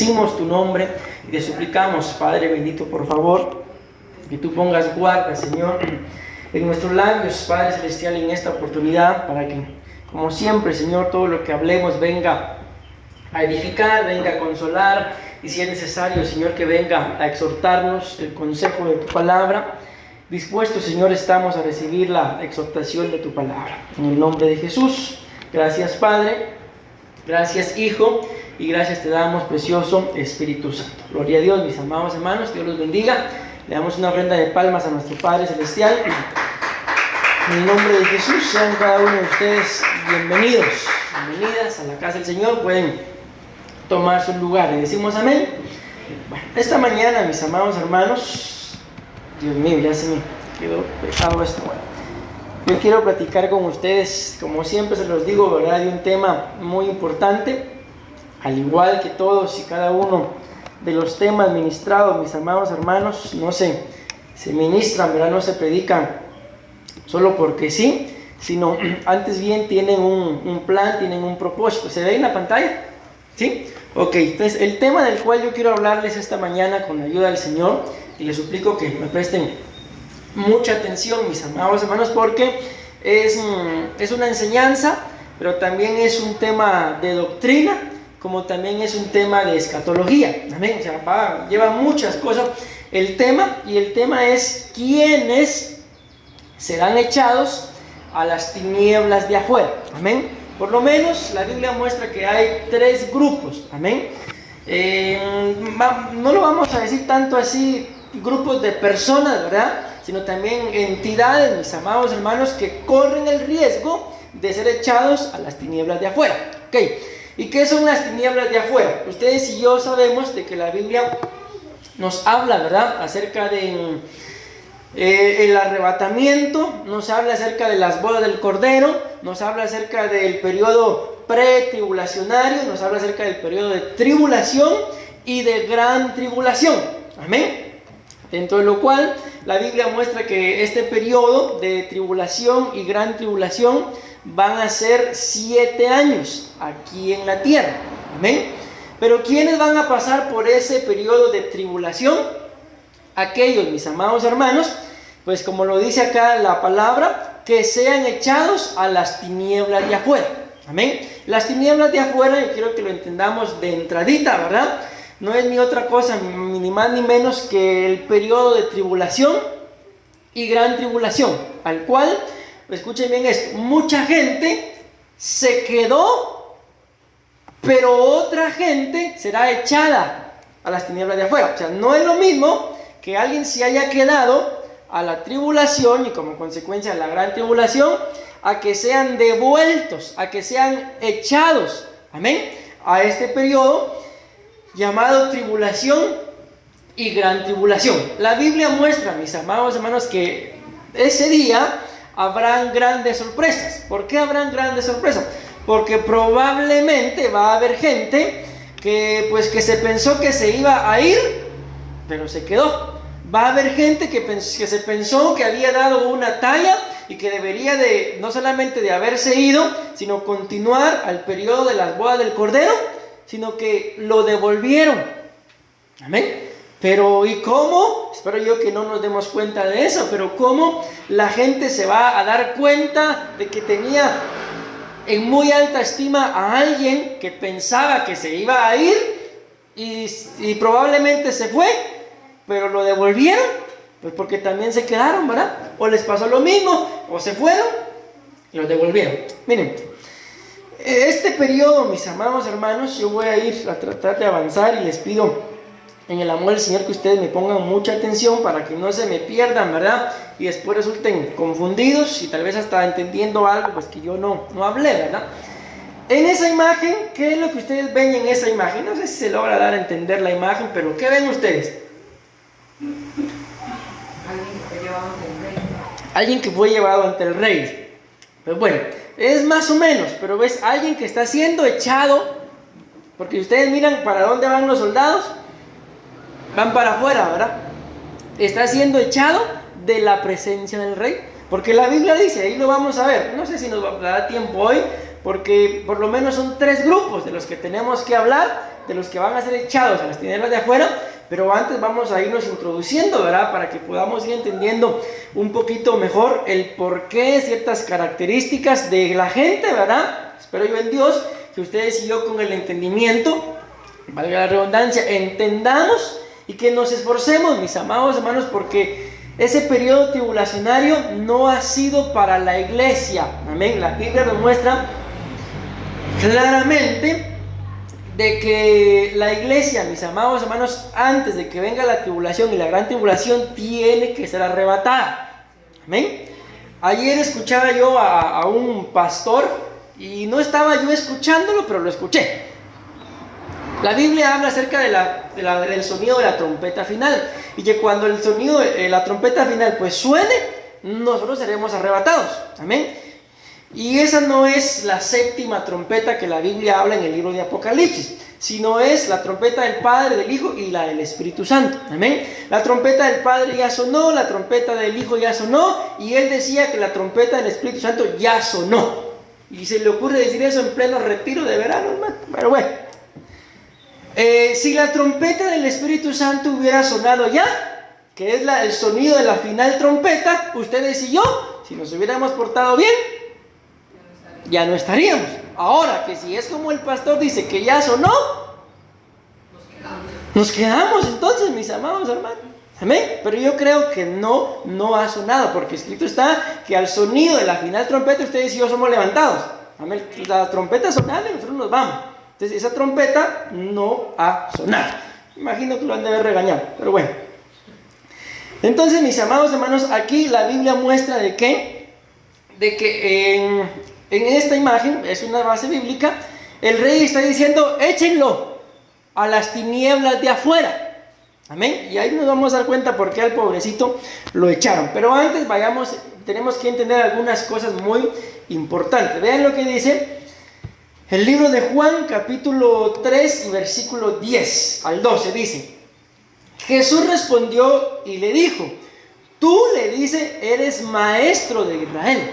Bendecimos tu nombre y te suplicamos, Padre bendito, por favor, que tú pongas guarda, Señor, en nuestros labios, Padre Celestial, en esta oportunidad, para que, como siempre, Señor, todo lo que hablemos venga a edificar, venga a consolar, y si es necesario, Señor, que venga a exhortarnos el consejo de tu palabra. Dispuestos, Señor, estamos a recibir la exhortación de tu palabra. En el nombre de Jesús, gracias, Padre, gracias, Hijo, y gracias te damos, precioso Espíritu Santo. Gloria a Dios, mis amados hermanos, Dios los bendiga. Le damos una ofrenda de palmas a nuestro Padre Celestial. En el nombre de Jesús, sean cada uno de ustedes bienvenidos, bienvenidas a la casa del Señor. Pueden tomar sus lugares. Decimos amén. Bueno, esta mañana, mis amados hermanos, Dios mío, ya se me quedó pesado esto. Bueno, yo quiero platicar con ustedes, como siempre se los digo, ¿verdad?, de un tema muy importante, al igual que todos y cada uno de los temas ministrados, mis amados hermanos, no se ministran, ¿verdad?, no se predican solo porque sí, sino antes bien tienen un plan, tienen un propósito. ¿Se ve en la pantalla? ¿Sí? Ok, entonces el tema del cual yo quiero hablarles esta mañana con la ayuda del Señor, y les suplico que me presten mucha atención, mis amados hermanos, porque es una enseñanza, pero también es un tema de doctrina, como también es un tema de escatología. Amén. O sea, lleva muchas cosas el tema, y el tema es quiénes serán echados a las tinieblas de afuera. Amén. Por lo menos la Biblia muestra que hay tres grupos. Amén. No lo vamos a decir tanto así grupos de personas, ¿verdad?, sino también entidades, mis amados hermanos, que corren el riesgo de ser echados a las tinieblas de afuera. Ok, ¿y qué son las tinieblas de afuera? Ustedes y yo sabemos de que la Biblia nos habla, ¿verdad?, acerca de el arrebatamiento, nos habla acerca de las bodas del Cordero, nos habla acerca del periodo pretribulacionario, nos habla acerca del periodo de tribulación y de gran tribulación. Amén. Dentro de lo cual la Biblia muestra que este periodo de tribulación y gran tribulación van a ser 7 años aquí en la tierra. Amén. Pero ¿quiénes van a pasar por ese periodo de tribulación? Aquellos, mis amados hermanos, pues como lo dice acá la palabra, que sean echados a las tinieblas de afuera. Amén. Las tinieblas de afuera, yo quiero que lo entendamos de entradita, ¿verdad?, no es ni otra cosa, ni más ni menos que el periodo de tribulación y gran tribulación, al cual, escuchen bien esto, mucha gente se quedó, pero otra gente será echada a las tinieblas de afuera. O sea, no es lo mismo que alguien se haya quedado a la tribulación y como consecuencia a la gran tribulación, a que sean devueltos, a que sean echados, amén, a este periodo llamado tribulación y gran tribulación. La Biblia muestra, mis amados hermanos, que ese día habrán grandes sorpresas. ¿Por qué habrán grandes sorpresas? Porque probablemente va a haber gente que se pensó que se iba a ir, pero se quedó. Va a haber gente que se pensó que había dado una talla y que debería de, no solamente de haberse ido, sino continuar al periodo de las bodas del Cordero, sino que lo devolvieron. Amén. Pero ¿y cómo? Espero yo que no nos demos cuenta de eso, pero ¿cómo la gente se va a dar cuenta de que tenía en muy alta estima a alguien que pensaba que se iba a ir y probablemente se fue, pero lo devolvieron? Pues porque también se quedaron, ¿verdad? O les pasó lo mismo, o se fueron y los devolvieron. Miren, este periodo, mis amados hermanos, yo voy a ir a tratar de avanzar y les pido en el amor del Señor que ustedes me pongan mucha atención para que no se me pierdan, ¿verdad?, y después resulten confundidos y tal vez hasta entendiendo algo pues que yo no hablé, ¿verdad? En esa imagen, ¿qué es lo que ustedes ven en esa imagen? No sé si se logra dar a entender la imagen, pero ¿qué ven ustedes? Alguien que fue llevado ante el rey. Pues bueno, es más o menos, pero ves alguien que está siendo echado, porque ustedes miran para dónde van los soldados, van para afuera, ¿verdad? Está siendo echado de la presencia del rey, porque la Biblia dice, ahí lo vamos a ver, no sé si nos dará tiempo hoy, porque por lo menos son 3 grupos de los que tenemos que hablar, de los que van a ser echados a las tinieblas de afuera. Pero antes vamos a irnos introduciendo, ¿verdad? Para que podamos ir entendiendo un poquito mejor el porqué, ciertas características de la gente, ¿verdad? Espero yo en Dios que ustedes y yo con el entendimiento, valga la redundancia, entendamos y que nos esforcemos, mis amados hermanos, porque ese periodo tribulacionario no ha sido para la iglesia. Amén. La Biblia nos muestra claramente de que la iglesia, mis amados hermanos, antes de que venga la tribulación y la gran tribulación, tiene que ser arrebatada. Amén. Ayer escuchaba yo a un pastor y no estaba yo escuchándolo, pero lo escuché. La Biblia habla acerca del sonido de la trompeta final, y que cuando el sonido de la trompeta final pues suene, nosotros seremos arrebatados. Amén. Y esa no es la 7ª trompeta que la Biblia habla en el libro de Apocalipsis, sino es la trompeta del Padre, del Hijo y la del Espíritu Santo. Amén. La trompeta del Padre ya sonó, la trompeta del Hijo ya sonó, y él decía que la trompeta del Espíritu Santo ya sonó. Y se le ocurre decir eso en pleno retiro de verano, hermano. Pero bueno, si la trompeta del Espíritu Santo hubiera sonado ya, que es el sonido de la final trompeta, ustedes y yo, si nos hubiéramos portado bien, ya no estaríamos. Ahora que si es como el pastor dice que ya sonó, nos quedamos entonces, mis amados hermanos. Amén. Pero yo creo que no ha sonado, porque escrito está que al sonido de la final trompeta ustedes y yo somos levantados. Amén. La trompeta sonada y nosotros nos vamos. Entonces esa trompeta no ha sonado. Imagino que lo han de haber regañado, pero bueno. Entonces, mis amados hermanos, aquí la Biblia muestra de que en esta imagen, es una base bíblica, el rey está diciendo: échenlo a las tinieblas de afuera. Amén. Y ahí nos vamos a dar cuenta por qué al pobrecito lo echaron. Pero antes tenemos que entender algunas cosas muy importantes. Vean lo que dice el libro de Juan, capítulo 3 y versículo 10 al 12. Dice: Jesús respondió y le dijo: tú, le dice, eres maestro de Israel.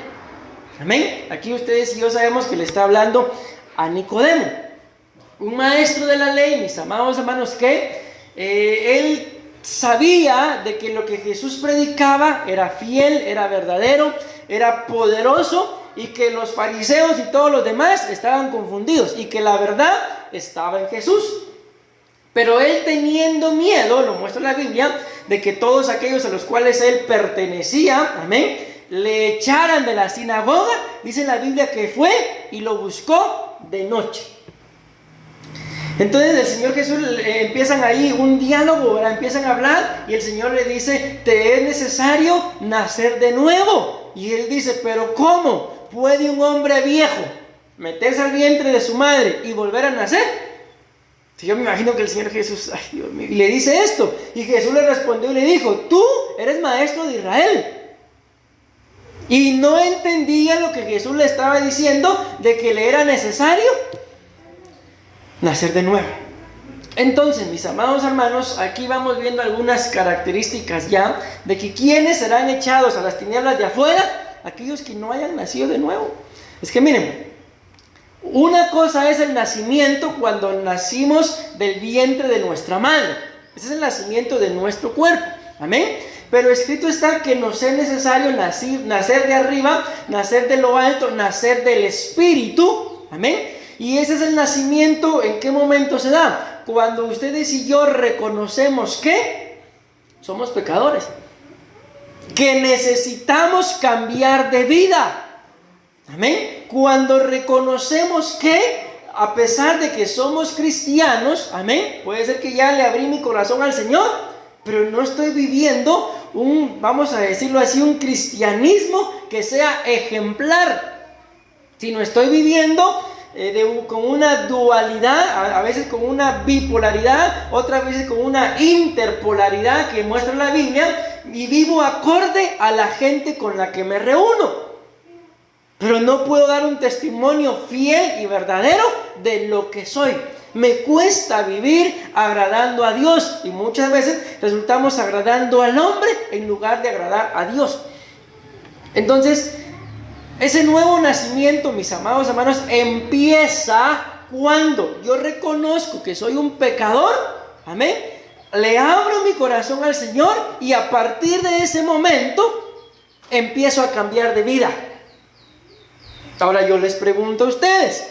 Amén. Aquí ustedes y yo sabemos que le está hablando a Nicodemo, un maestro de la ley, mis amados hermanos, que él sabía de que lo que Jesús predicaba era fiel, era verdadero, era poderoso, y que los fariseos y todos los demás estaban confundidos, y que la verdad estaba en Jesús. Pero él, teniendo miedo, lo muestra la Biblia, de que todos aquellos a los cuales él pertenecía, amén, le echaran de la sinagoga, dice la Biblia que fue y lo buscó de noche. Entonces el Señor Jesús, empiezan ahí un diálogo, ¿verdad? Empiezan a hablar, y el Señor le dice: te es necesario nacer de nuevo. Y él dice: pero ¿cómo puede un hombre viejo meterse al vientre de su madre y volver a nacer? Yo me imagino que el Señor Jesús, ay Dios mío, y le dice esto, y Jesús le respondió y le dijo: tú eres maestro de Israel. Y no entendía lo que Jesús le estaba diciendo, de que le era necesario nacer de nuevo. Entonces, mis amados hermanos, aquí vamos viendo algunas características ya de que quienes serán echados a las tinieblas de afuera, aquellos que no hayan nacido de nuevo. Es que miren, una cosa es el nacimiento cuando nacimos del vientre de nuestra madre. Ese es el nacimiento de nuestro cuerpo. Amén. Pero escrito está que nos es necesario nacer de arriba, nacer de lo alto, nacer del Espíritu. Amén. Y ese es el nacimiento. ¿En qué momento se da? Cuando ustedes y yo reconocemos que somos pecadores, que necesitamos cambiar de vida. Amén. Cuando reconocemos que, a pesar de que somos cristianos, amén, puede ser que ya le abrí mi corazón al Señor, pero no estoy viviendo vamos a decirlo así, un cristianismo que sea ejemplar, sino estoy viviendo con una dualidad, a veces con una bipolaridad, otras veces con una interpolaridad que muestra la Biblia, y vivo acorde a la gente con la que me reúno. Pero no puedo dar un testimonio fiel y verdadero de lo que soy. Me cuesta vivir agradando a Dios, y muchas veces resultamos agradando al hombre en lugar de agradar a Dios. Entonces, Ese nuevo nacimiento, mis amados hermanos, empieza cuando yo reconozco que soy un pecador, amén, le abro mi corazón al Señor y a partir de ese momento empiezo a cambiar de vida. Ahora yo les pregunto a ustedes,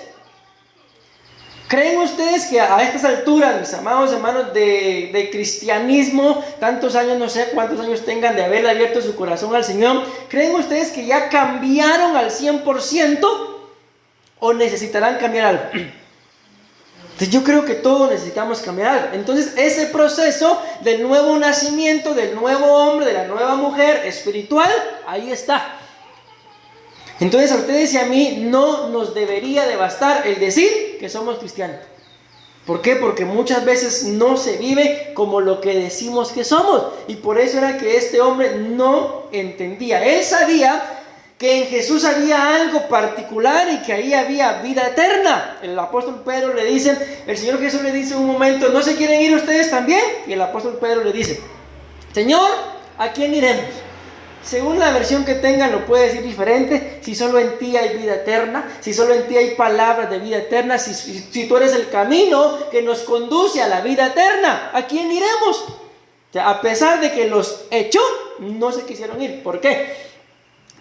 ¿creen ustedes que a estas alturas, mis amados hermanos, de cristianismo, tantos años, no sé cuántos años tengan de haberle abierto su corazón al Señor, ¿creen ustedes que ya cambiaron al 100% o necesitarán cambiar algo? Entonces yo creo que todos necesitamos cambiar algo. Entonces ese proceso del nuevo nacimiento, del nuevo hombre, de la nueva mujer espiritual, ahí está. Entonces a ustedes y a mí no nos debería de bastar el decir que somos cristianos. ¿Por qué? Porque muchas veces no se vive como lo que decimos que somos. Y por eso era que este hombre no entendía. Él sabía que en Jesús había algo particular y que ahí había vida eterna. El apóstol Pedro le dice, el Señor Jesús le dice en un momento, ¿no se quieren ir ustedes también? Y el apóstol Pedro le dice, Señor, ¿a quién iremos? Según la versión que tengan lo puede decir diferente. Si solo en ti hay vida eterna, si solo en ti hay palabras de vida eterna, si tú eres el camino que nos conduce a la vida eterna, ¿a quién iremos? O sea, a pesar de que los echó, no se quisieron ir. ¿Por qué?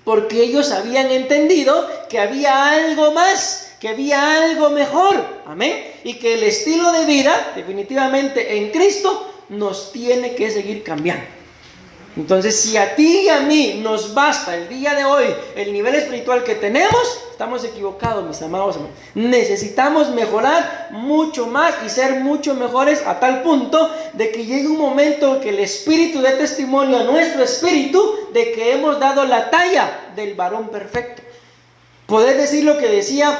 Porque ellos habían entendido que había algo más, que había algo mejor, amén, y que el estilo de vida definitivamente en Cristo nos tiene que seguir cambiando. Entonces, si a ti y a mí nos basta el día de hoy el nivel espiritual que tenemos, estamos equivocados, mis amados hermanos. Necesitamos mejorar mucho más y ser mucho mejores a tal punto de que llegue un momento que el Espíritu dé testimonio a nuestro espíritu de que hemos dado la talla del varón perfecto. Poder decir lo que decía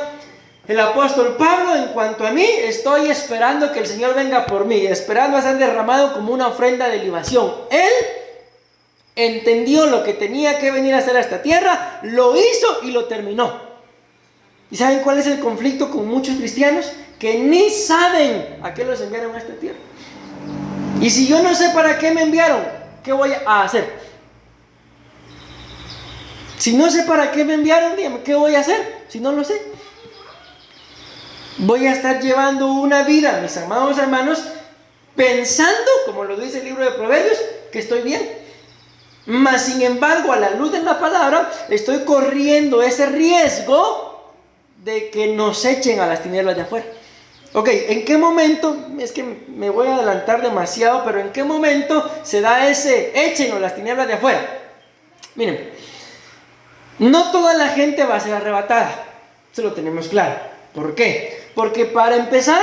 el apóstol Pablo: en cuanto a mí, estoy esperando que el Señor venga por mí, esperando a ser derramado como una ofrenda de libación. Él entendió lo que tenía que venir a hacer a esta tierra, lo hizo y lo terminó. ¿Y saben cuál es el conflicto con muchos cristianos? Que ni saben a qué los enviaron a esta tierra. Y si yo no sé para qué me enviaron, ¿qué voy a hacer? Si no sé para qué me enviaron, dígame, ¿qué voy a hacer? Si no lo sé. Voy a estar llevando una vida, mis amados hermanos, pensando, como lo dice el libro de Proverbios, que estoy bien. Mas sin embargo, a la luz de la palabra, estoy corriendo ese riesgo de que nos echen a las tinieblas de afuera. Ok, ¿en qué momento? Es que me voy a adelantar demasiado, pero ¿en qué momento se da ese échenos a las tinieblas de afuera? Miren, no toda la gente va a ser arrebatada, eso lo tenemos claro. ¿Por qué? Porque para empezar,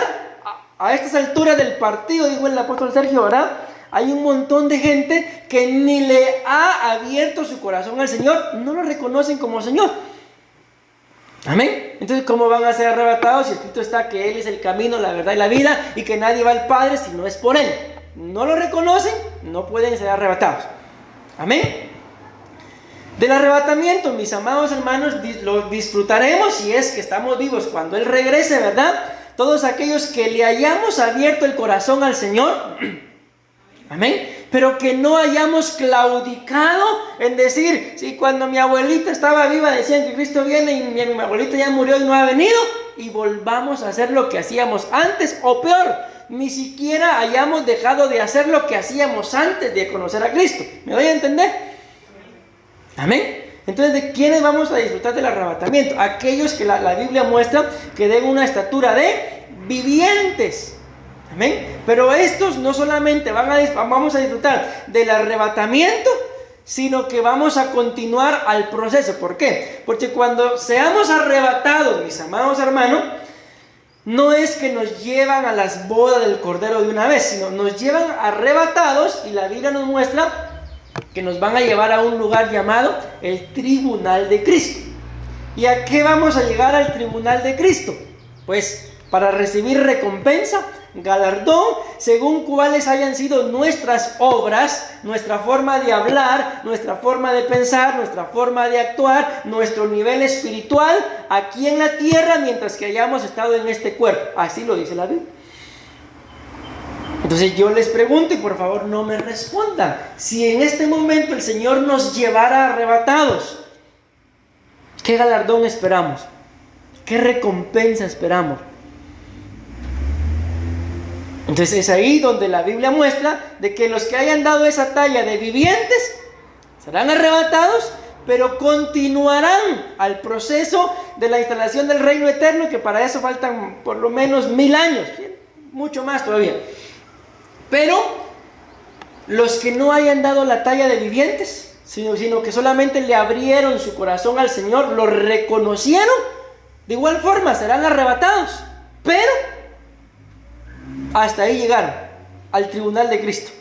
a estas alturas del partido, dijo el apóstol Sergio, ¿verdad? Hay un montón de gente que ni le ha abierto su corazón al Señor, no lo reconocen como Señor. Amén. Entonces, ¿cómo van a ser arrebatados si escrito está que Él es el camino, la verdad y la vida, y que nadie va al Padre si no es por Él? No lo reconocen, no pueden ser arrebatados. Amén. Del arrebatamiento, mis amados hermanos, lo disfrutaremos si es que estamos vivos cuando Él regrese, ¿verdad? Todos aquellos que le hayamos abierto el corazón al Señor, amén, pero que no hayamos claudicado en decir, si cuando mi abuelita estaba viva decían que Cristo viene y mi abuelita ya murió y no ha venido, y volvamos a hacer lo que hacíamos antes, o peor, ni siquiera hayamos dejado de hacer lo que hacíamos antes de conocer a Cristo. ¿Me doy a entender? Amén. Entonces, ¿de quiénes vamos a disfrutar del arrebatamiento? Aquellos que la Biblia muestra que den una estatura de vivientes. Amén. Pero estos no solamente vamos a disfrutar del arrebatamiento, sino que vamos a continuar al proceso. ¿Por qué? Porque cuando seamos arrebatados, mis amados hermanos, no es que nos llevan a las bodas del Cordero de una vez, sino nos llevan arrebatados, y la Biblia nos muestra que nos van a llevar a un lugar llamado el tribunal de Cristo. ¿Y a qué vamos a llegar al tribunal de Cristo? Pues para recibir recompensa, galardón, según cuáles hayan sido nuestras obras, nuestra forma de hablar, nuestra forma de pensar, nuestra forma de actuar, nuestro nivel espiritual aquí en la tierra mientras que hayamos estado en este cuerpo. Así lo dice la Biblia. Entonces yo les pregunto, y por favor no me respondan, si en este momento el Señor nos llevara arrebatados, ¿Qué galardón esperamos? ¿Qué recompensa esperamos? Entonces es ahí donde la Biblia muestra de que los que hayan dado esa talla de vivientes serán arrebatados, pero continuarán al proceso de la instalación del reino eterno, que para eso faltan por lo menos 1000 años, mucho más todavía. Pero los que no hayan dado la talla de vivientes, sino que solamente le abrieron su corazón al Señor, lo reconocieron, de igual forma serán arrebatados, pero hasta ahí llegaron, al tribunal de Cristo.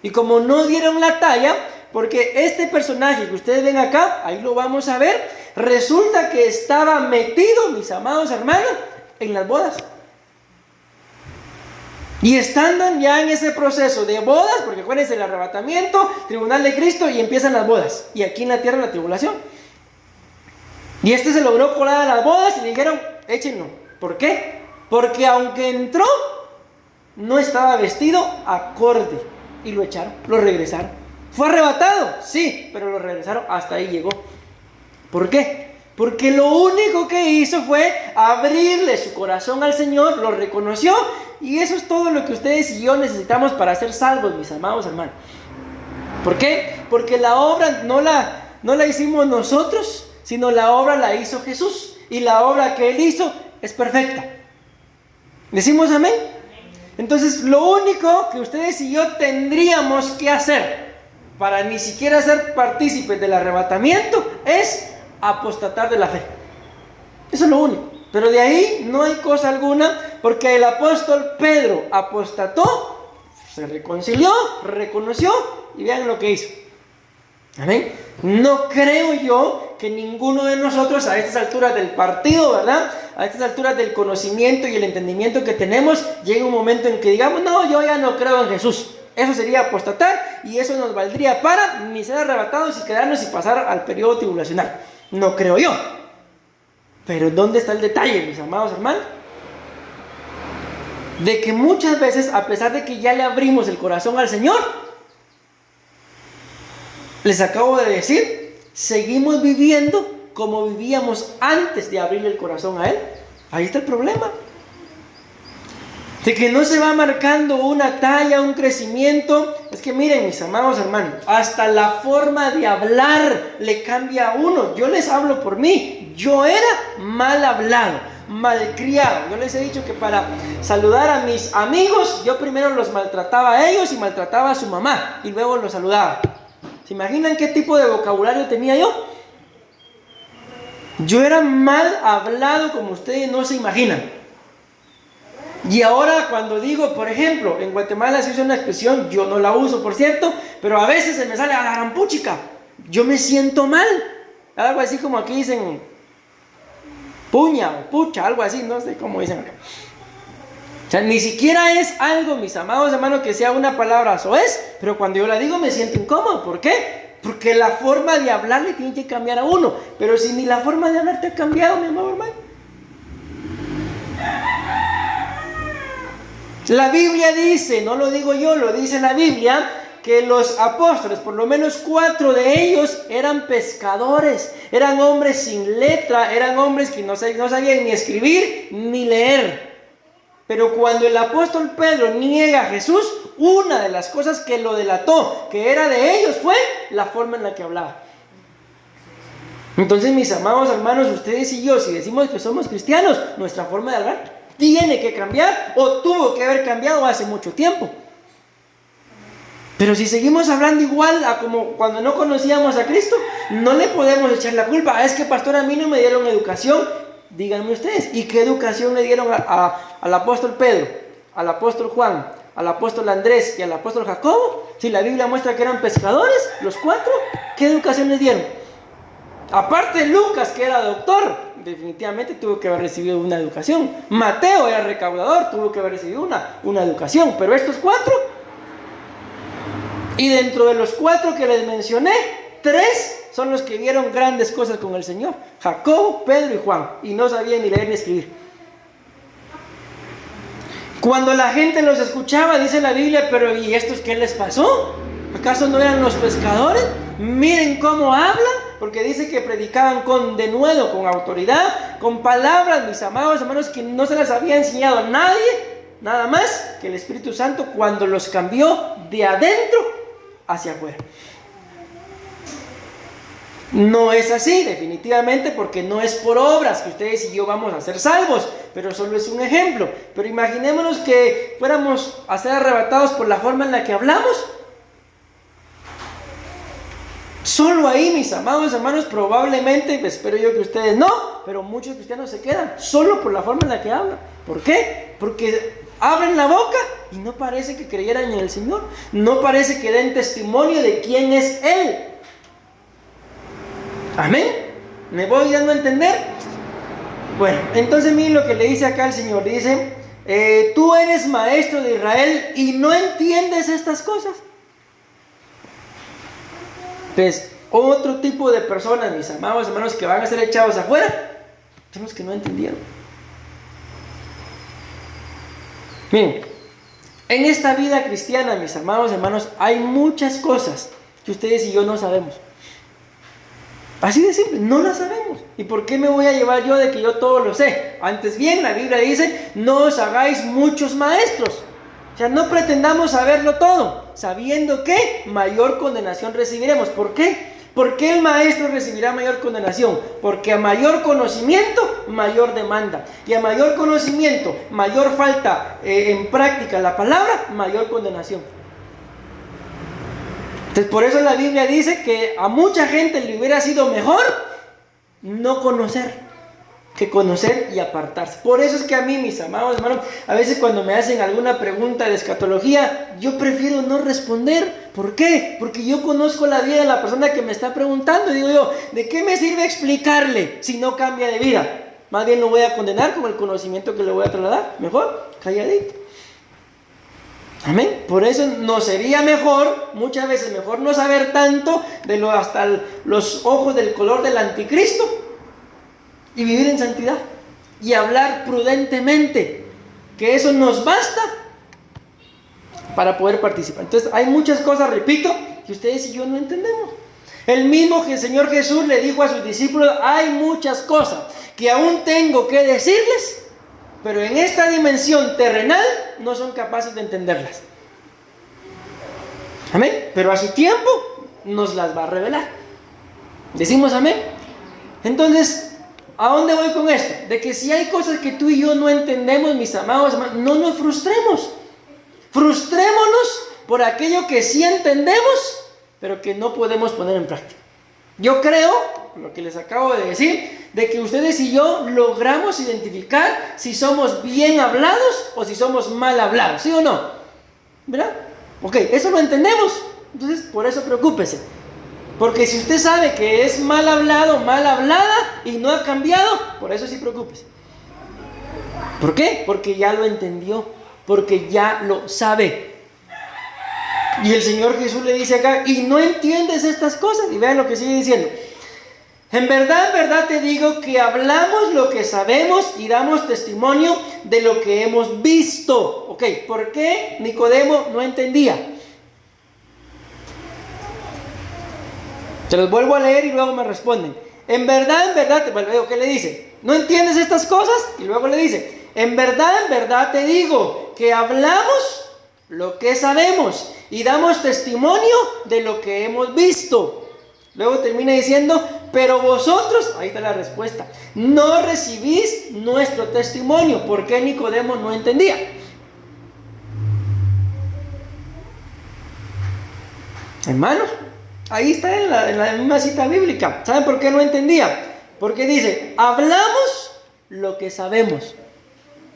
Y como no dieron la talla, porque este personaje que ustedes ven acá, ahí lo vamos a ver, resulta que estaba metido, mis amados hermanos, en las bodas. Y estando ya en ese proceso de bodas, porque acuérdense el arrebatamiento, tribunal de Cristo, y empiezan las bodas. Y aquí en la tierra la tribulación. Y este se logró colar a las bodas y le dijeron, échenlo. ¿Por qué? Porque aunque entró, no estaba vestido acorde. Y lo echaron, lo regresaron. ¿Fue arrebatado? Sí, pero lo regresaron, hasta ahí llegó. ¿Por qué? Porque lo único que hizo fue abrirle su corazón al Señor, lo reconoció, y eso es todo lo que ustedes y yo necesitamos para ser salvos, mis amados hermanos. ¿Por qué? Porque la obra no la hicimos nosotros, sino la obra la hizo Jesús, y la obra que Él hizo es perfecta. ¿Decimos amén? Entonces lo único que ustedes y yo tendríamos que hacer para ni siquiera ser partícipes del arrebatamiento es apostatar de la fe. Eso es lo único. Pero de ahí no hay cosa alguna, porque el apóstol Pedro apostató, se reconcilió, reconoció, y vean lo que hizo. Amén. No creo yo que ninguno de nosotros a estas alturas del partido, ¿verdad?, a estas alturas del conocimiento y el entendimiento que tenemos, llegue un momento en que digamos, no, yo ya no creo en Jesús. Eso sería apostatar, y eso nos valdría para ni ser arrebatados y quedarnos y pasar al periodo tribulacional. No creo yo. Pero ¿dónde está el detalle, mis amados hermanos? De que muchas veces, a pesar de que ya le abrimos el corazón al Señor, les acabo de decir, seguimos viviendo como vivíamos antes de abrirle el corazón a Él. Ahí está el problema. De que no se va marcando una talla, un crecimiento. Es que miren, mis amados hermanos, hasta la forma de hablar le cambia a uno. Yo les hablo por mí. Yo era mal hablado, malcriado. Yo les he dicho que para saludar a mis amigos, yo primero los maltrataba a ellos y maltrataba a su mamá, y luego los saludaba. ¿Se imaginan qué tipo de vocabulario tenía yo? Yo era mal hablado como ustedes no se imaginan. Y ahora cuando digo, por ejemplo, en Guatemala se usa una expresión, yo no la uso por cierto, pero a veces se me sale a la gran puchica. Yo me siento mal. Algo así como aquí dicen puña o pucha, algo así, no sé cómo dicen acá. O sea, ni siquiera es algo, mis amados hermanos, que sea una palabra soez, pero cuando yo la digo me siento incómodo. ¿Por qué? Porque la forma de hablar le tiene que cambiar a uno. Pero si ni la forma de hablar te ha cambiado, mi amado hermano. La Biblia dice, no lo digo yo, lo dice la Biblia, que los apóstoles, por lo menos 4 de ellos, eran pescadores, eran hombres sin letra, eran hombres que no sabían ni escribir ni leer. Pero cuando el apóstol Pedro niega a Jesús, una de las cosas que lo delató, que era de ellos, fue la forma en la que hablaba. Entonces, mis amados hermanos, ustedes y yo, si decimos que somos cristianos, nuestra forma de hablar tiene que cambiar, o tuvo que haber cambiado hace mucho tiempo. Pero si seguimos hablando igual a como cuando no conocíamos a Cristo, no le podemos echar la culpa. Es que, pastor, a mí no me dieron educación. Díganme ustedes, ¿y qué educación le dieron al apóstol Pedro, al apóstol Juan, al apóstol Andrés y al apóstol Jacobo? Si la Biblia muestra que eran pescadores, los 4, ¿qué educación les dieron? Aparte Lucas, que era doctor, definitivamente tuvo que haber recibido una educación. Mateo era recaudador, tuvo que haber recibido una educación. Pero estos 4, y dentro de los 4 que les mencioné, 3 son los que vieron grandes cosas con el Señor: Jacobo, Pedro y Juan, y no sabían ni leer ni escribir. Cuando la gente los escuchaba, dice la Biblia, pero ¿y estos qué les pasó? ¿Acaso no eran los pescadores? Miren cómo hablan. porque dice que predicaban con denuedo, con autoridad, con palabras, mis amados hermanos, que no se las había enseñado a nadie, nada más que el Espíritu Santo cuando los cambió de adentro hacia afuera. No es así, definitivamente, porque no es por obras que ustedes y yo vamos a ser salvos, pero solo es un ejemplo. Pero imaginémonos que fuéramos a ser arrebatados por la forma en la que hablamos. Solo ahí, mis amados hermanos, probablemente, espero yo que ustedes no, pero muchos cristianos se quedan solo por la forma en la que hablan. ¿Por qué? Porque abren la boca y no parece que creyeran en el Señor, no parece que den testimonio de quién es Él. Amén. ¿Me voy dando a entender? Bueno, entonces miren lo que le dice acá el Señor. Dice, tú eres maestro de Israel y no entiendes estas cosas. Pues otro tipo de personas, mis amados hermanos, que van a ser echados afuera, son los que no entendieron. Miren, en esta vida cristiana, mis amados hermanos, hay muchas cosas que ustedes y yo no sabemos. Así de simple, no las sabemos. ¿Y por qué me voy a llevar yo de que yo todo lo sé? Antes bien, la Biblia dice, no os hagáis muchos maestros. O sea, no pretendamos saberlo todo, sabiendo que mayor condenación recibiremos. ¿Por qué? ¿Por qué el maestro recibirá mayor condenación? Porque a mayor conocimiento, mayor demanda. Y a mayor conocimiento, mayor falta en práctica la palabra, mayor condenación. Entonces, por eso la Biblia dice que a mucha gente le hubiera sido mejor no conocer que conocer y apartarse. Por eso es que a mí, mis amados hermanos, a veces cuando me hacen alguna pregunta de escatología, yo prefiero no responder. ¿Por qué? Porque yo conozco la vida de la persona que me está preguntando. Y digo yo, ¿de qué me sirve explicarle si no cambia de vida? Más bien lo voy a condenar con el conocimiento que le voy a trasladar. Mejor, calladito. Amén. Por eso nos sería mejor, muchas veces mejor no saber tanto de lo hasta los ojos del color del anticristo y vivir en santidad y hablar prudentemente, que eso nos basta para poder participar. Entonces hay muchas cosas, repito, que ustedes y yo no entendemos. El mismo que el Señor Jesús le dijo a sus discípulos, hay muchas cosas que aún tengo que decirles, pero en esta dimensión terrenal no son capaces de entenderlas. Amén. Pero a su tiempo nos las va a revelar. ¿Decimos amén? Entonces, ¿a dónde voy con esto? De que si hay cosas que tú y yo no entendemos, mis amados hermanos, no nos frustremos. Frustrémonos por aquello que sí entendemos, pero que no podemos poner en práctica. Yo creo, lo que les acabo de decir, de que ustedes y yo logramos identificar si somos bien hablados o si somos mal hablados, ¿sí o no? ¿Verdad? Ok, eso lo entendemos, entonces por eso preocúpese. Porque si usted sabe que es mal hablado, mal hablada y no ha cambiado, por eso sí preocúpese. ¿Por qué? Porque ya lo entendió, porque ya lo sabe. Y el Señor Jesús le dice acá, y no entiendes estas cosas. Y vean lo que sigue diciendo. En verdad te digo que hablamos lo que sabemos y damos testimonio de lo que hemos visto. Ok, ¿por qué Nicodemo no entendía? Se los vuelvo a leer y luego me responden. En verdad, ¿qué le dice? ¿No entiendes estas cosas? Y luego le dice, en verdad te digo que hablamos lo que sabemos y damos testimonio de lo que hemos visto. Luego termina diciendo, pero vosotros, ahí está la respuesta, no recibís nuestro testimonio. ¿Por qué Nicodemo no entendía? Hermanos, ahí está en la misma cita bíblica. ¿Saben por qué no entendía? Porque dice, hablamos lo que sabemos.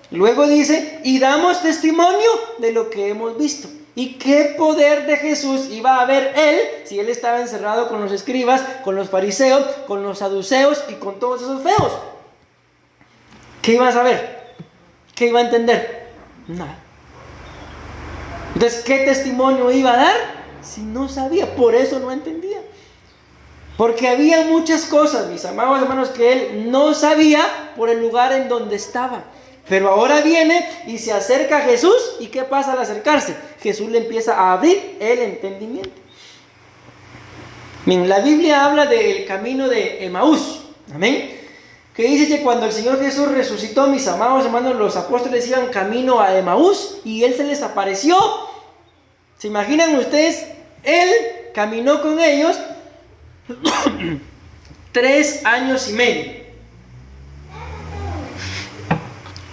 Luego dice, y damos testimonio de lo que hemos visto. ¿Y qué poder de Jesús iba a haber él si él estaba encerrado con los escribas, con los fariseos, con los saduceos y con todos esos feos? ¿Qué iba a saber? ¿Qué iba a entender? Nada. Entonces, ¿qué testimonio iba a dar si no sabía? Por eso no entendía. Porque había muchas cosas, mis amados hermanos, que él no sabía por el lugar en donde estaba. Pero ahora viene y se acerca a Jesús. ¿Y qué pasa al acercarse? Jesús le empieza a abrir el entendimiento. Bien, la Biblia habla del camino de Emaús, amén, que dice que cuando el Señor Jesús resucitó, mis amados hermanos, los apóstoles iban camino a Emaús y Él se les apareció. ¿Se imaginan ustedes? Él caminó con ellos 3 años y medio.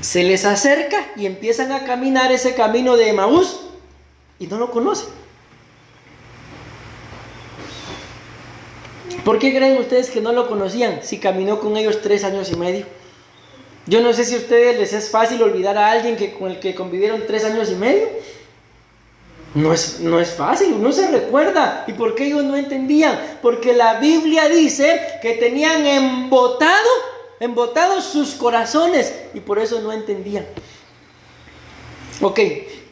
Se les acerca y empiezan a caminar ese camino de Emaús y no lo conocen. ¿Por qué creen ustedes que no lo conocían si caminó con ellos 3 años y medio? Yo no sé si a ustedes les es fácil olvidar a alguien con el que convivieron 3 años y medio. No es fácil, uno se recuerda. ¿Y por qué ellos no entendían? Porque la Biblia dice que tenían embotados sus corazones y por eso no entendían. Ok,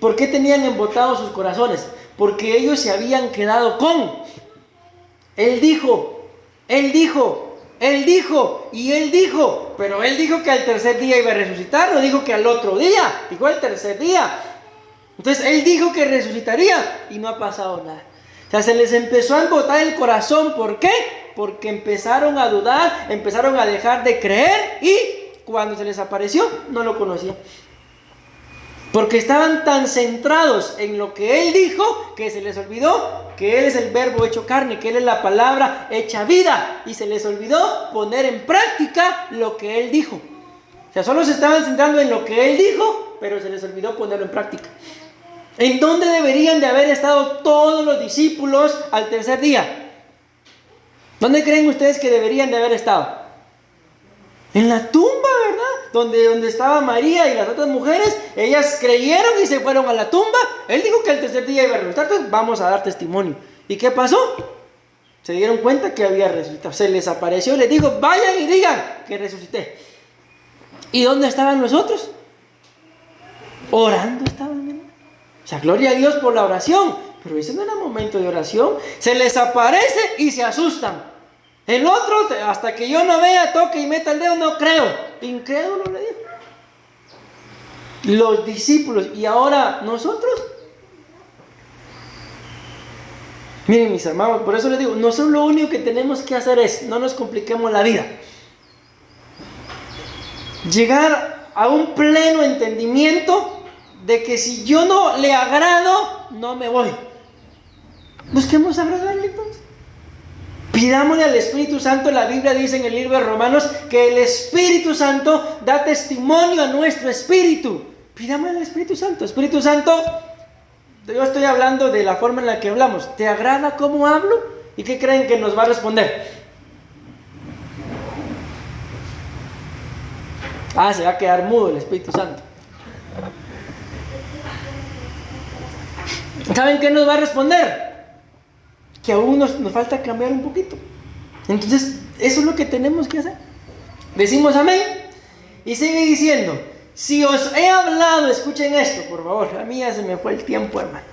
¿por qué tenían embotados sus corazones? Porque ellos se habían quedado con. Él dijo, pero él dijo que al tercer día iba a resucitar, no dijo que al otro día, dijo al tercer día. Entonces él dijo que resucitaría y no ha pasado nada. O sea, se les empezó a embotar el corazón. ¿Por qué? Porque empezaron a dudar, empezaron a dejar de creer y cuando se les apareció no lo conocían. Porque estaban tan centrados en lo que Él dijo que se les olvidó que Él es el verbo hecho carne, que Él es la palabra hecha vida. Y se les olvidó poner en práctica lo que Él dijo. O sea, solo se estaban centrando en lo que Él dijo, pero se les olvidó ponerlo en práctica. ¿En dónde deberían de haber estado todos los discípulos al tercer día? ¿Dónde creen ustedes que deberían de haber estado? En la tumba, ¿verdad? Donde estaba María y las otras mujeres. Ellas creyeron y se fueron a la tumba. Él dijo que al tercer día iba a resucitar, entonces vamos a dar testimonio. ¿Y qué pasó? Se dieron cuenta que había resucitado. Se les apareció y les dijo, vayan y digan que resucité. ¿Y dónde estaban nosotros? Orando estaban, ¿verdad? O sea, gloria a Dios por la oración. Pero ese no era momento de oración. Se les aparece y se asustan. El otro, hasta que yo no vea, toque y meta el dedo, no creo. Incrédulo le dijo. Los discípulos. ¿Y ahora nosotros? Miren, mis amados, por eso les digo, nosotros lo único que tenemos que hacer es, no nos compliquemos la vida. Llegar a un pleno entendimiento de que si yo no le agrado, no me voy. Busquemos agradarle entonces. Pidámosle al Espíritu Santo. La Biblia dice en el libro de Romanos que el Espíritu Santo da testimonio a nuestro espíritu. Pidámosle al Espíritu Santo. Espíritu Santo, yo estoy hablando de la forma en la que hablamos. ¿Te agrada cómo hablo? ¿Y qué creen que nos va a responder? Se va a quedar mudo el Espíritu Santo. ¿Saben qué nos va a responder? Que aún nos falta cambiar un poquito. Entonces, eso es lo que tenemos que hacer. Decimos amén. Y sigue diciendo, si os he hablado, escuchen esto, por favor. A mí ya se me fue el tiempo, hermano.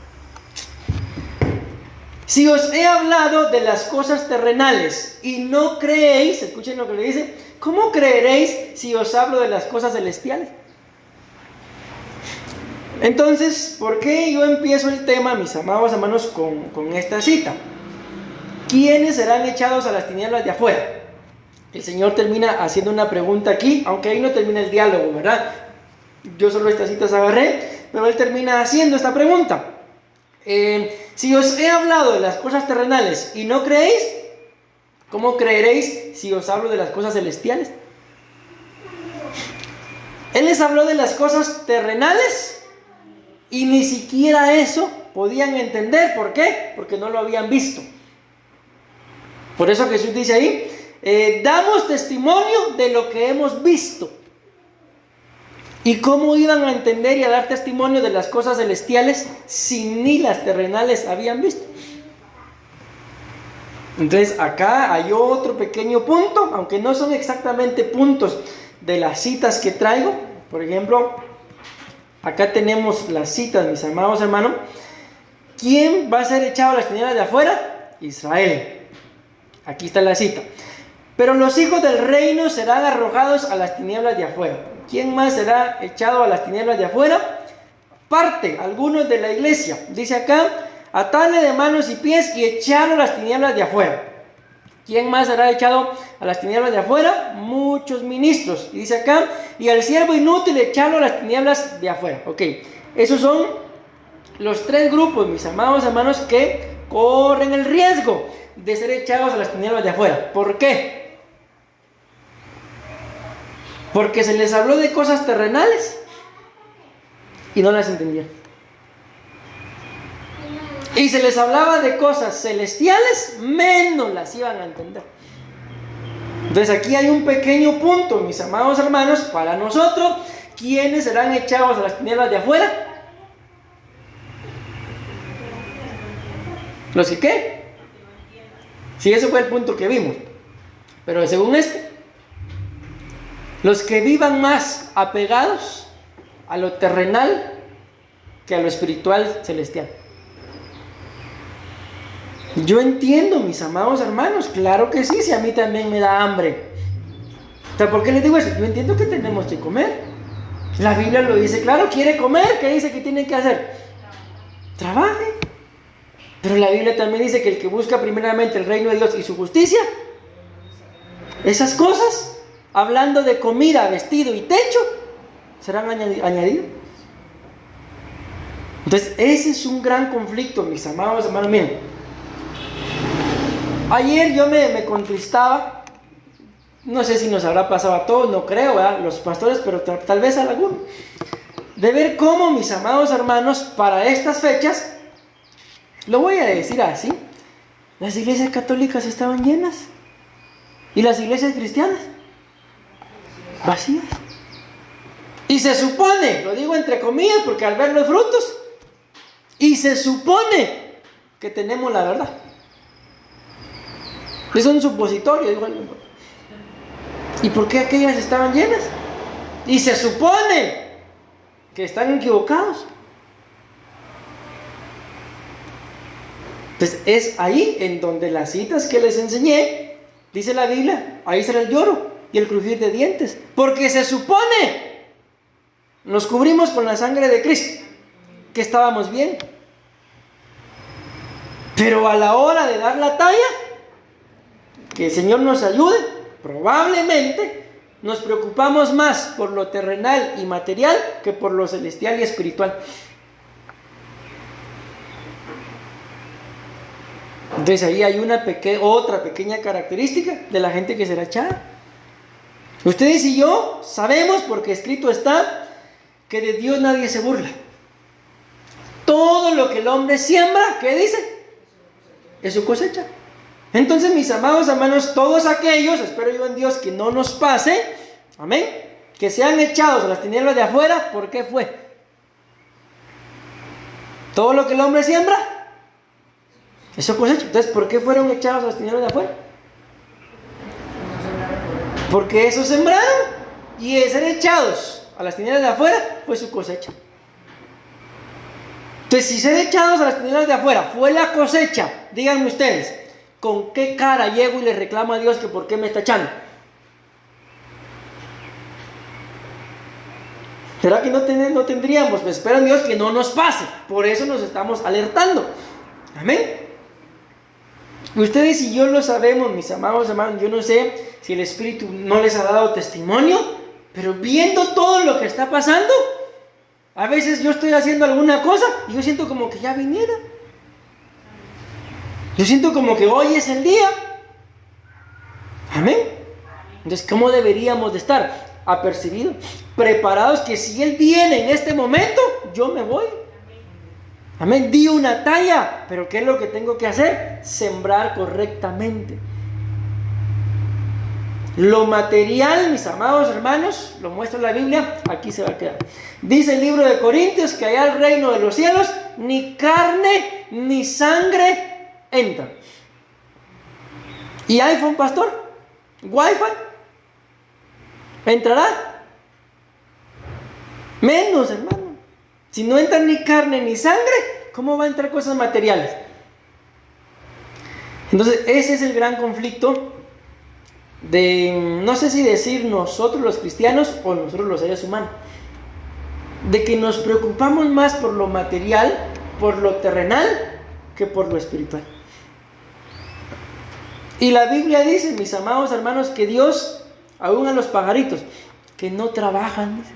Si os he hablado de las cosas terrenales y no creéis, escuchen lo que le dice, ¿cómo creeréis si os hablo de las cosas celestiales? Entonces, ¿por qué yo empiezo el tema, mis amados hermanos, con esta cita? ¿Quiénes serán echados a las tinieblas de afuera? El Señor termina haciendo una pregunta aquí, aunque ahí no termina el diálogo, ¿verdad? Yo solo estas citas agarré, pero Él termina haciendo esta pregunta. Si os he hablado de las cosas terrenales y no creéis, ¿cómo creeréis si os hablo de las cosas celestiales? Él les habló de las cosas terrenales y ni siquiera eso podían entender. ¿Por qué? Porque no lo habían visto. Por eso Jesús dice ahí, damos testimonio de lo que hemos visto. ¿Y cómo iban a entender y a dar testimonio de las cosas celestiales si ni las terrenales habían visto? Entonces acá hay otro pequeño punto, aunque no son exactamente puntos de las citas que traigo. Por ejemplo, acá tenemos las citas, mis amados hermanos. ¿Quién va a ser echado a las tinieblas de afuera? Israel. Aquí está la cita. Pero los hijos del reino serán arrojados a las tinieblas de afuera. ¿Quién más será echado a las tinieblas de afuera? Algunos de la iglesia. Dice acá, atarle de manos y pies y echarlo a las tinieblas de afuera. ¿Quién más será echado a las tinieblas de afuera? Muchos ministros. Y dice acá, y al siervo inútil echarlo a las tinieblas de afuera. Ok, esos son los 3 grupos, mis amados hermanos, que corren el riesgo de ser echados a las tinieblas de afuera. ¿Por qué? Porque se les habló de cosas terrenales y no las entendían. Y se les hablaba de cosas celestiales, menos las iban a entender. Entonces aquí hay un pequeño punto, mis amados hermanos, para nosotros. ¿Quiénes serán echados a las tinieblas de afuera? ¿Los que qué? Sí, ese fue el punto que vimos. Pero según los que vivan más apegados a lo terrenal que a lo espiritual celestial. Yo entiendo, mis amados hermanos, claro que sí, si a mí también me da hambre. O sea, ¿por qué les digo eso? Yo entiendo que tenemos que comer. La Biblia lo dice, claro, quiere comer, ¿qué dice que tiene que hacer? Trabaje. Pero la Biblia también dice que el que busca primeramente el reino de Dios y su justicia, esas cosas, hablando de comida, vestido y techo, serán añadidas. Entonces, ese es un gran conflicto, mis amados hermanos. Miren, ayer yo me contristaba, no sé si nos habrá pasado a todos, no creo, ¿verdad? Los pastores, pero tal vez a alguno, de ver cómo, mis amados hermanos, para estas fechas, lo voy a decir así, las iglesias católicas estaban llenas y las iglesias cristianas vacías. Y se supone, lo digo entre comillas porque al ver los frutos, y se supone que tenemos la verdad. Es un supositorio, digo. ¿Y por qué aquellas estaban llenas? Y se supone que están equivocados. Entonces es ahí en donde las citas que les enseñé, dice la Biblia, ahí será el lloro y el crujir de dientes, porque se supone nos cubrimos con la sangre de Cristo, que estábamos bien, pero a la hora de dar la talla, que el Señor nos ayude, probablemente nos preocupamos más por lo terrenal y material que por lo celestial y espiritual. Entonces ahí hay otra pequeña característica de la gente que será echada. Ustedes y yo sabemos, porque escrito está, que de Dios nadie se burla. Todo lo que el hombre siembra, ¿qué dice? Es su cosecha. Entonces, mis amados hermanos, todos aquellos, espero yo en Dios que no nos pase, amén, que sean echados a las tinieblas de afuera, ¿por qué fue? Todo lo que el hombre siembra, eso cosecha. Entonces, ¿por qué fueron echados a las tinieblas de afuera? Porque eso sembraron, y el ser echados a las tinieblas de afuera fue su cosecha. Entonces, si ser echados a las tinieblas de afuera fue la cosecha, díganme ustedes, ¿con qué cara llego y le reclamo a Dios que por qué me está echando? ¿Será que no tendríamos? Pues espero en Dios que no nos pase. Por eso nos estamos alertando. Amén. Ustedes y yo lo sabemos, mis amados hermanos. Yo no sé si el Espíritu no les ha dado testimonio, pero viendo todo lo que está pasando, a veces yo estoy haciendo alguna cosa y yo siento como que ya viniera. Yo siento como que hoy es el día. Amén. Entonces, ¿cómo deberíamos de estar? Apercibidos, preparados, que si Él viene en este momento, yo me voy. Amén. Di una talla, pero ¿qué es lo que tengo que hacer? Sembrar correctamente. Lo material, mis amados hermanos, lo muestra la Biblia, aquí se va a quedar. Dice el libro de Corintios que allá al reino de los cielos ni carne ni sangre entra. ¿Y iPhone, pastor? ¿Wi-Fi? ¿Entrará? Menos, hermano. Si no entra ni carne ni sangre, ¿cómo va a entrar cosas materiales? Entonces, ese es el gran conflicto de, no sé si decir nosotros los cristianos o nosotros los seres humanos, de que nos preocupamos más por lo material, por lo terrenal, que por lo espiritual. Y la Biblia dice, mis amados hermanos, que Dios, aún a los pajaritos, que no trabajan, dice.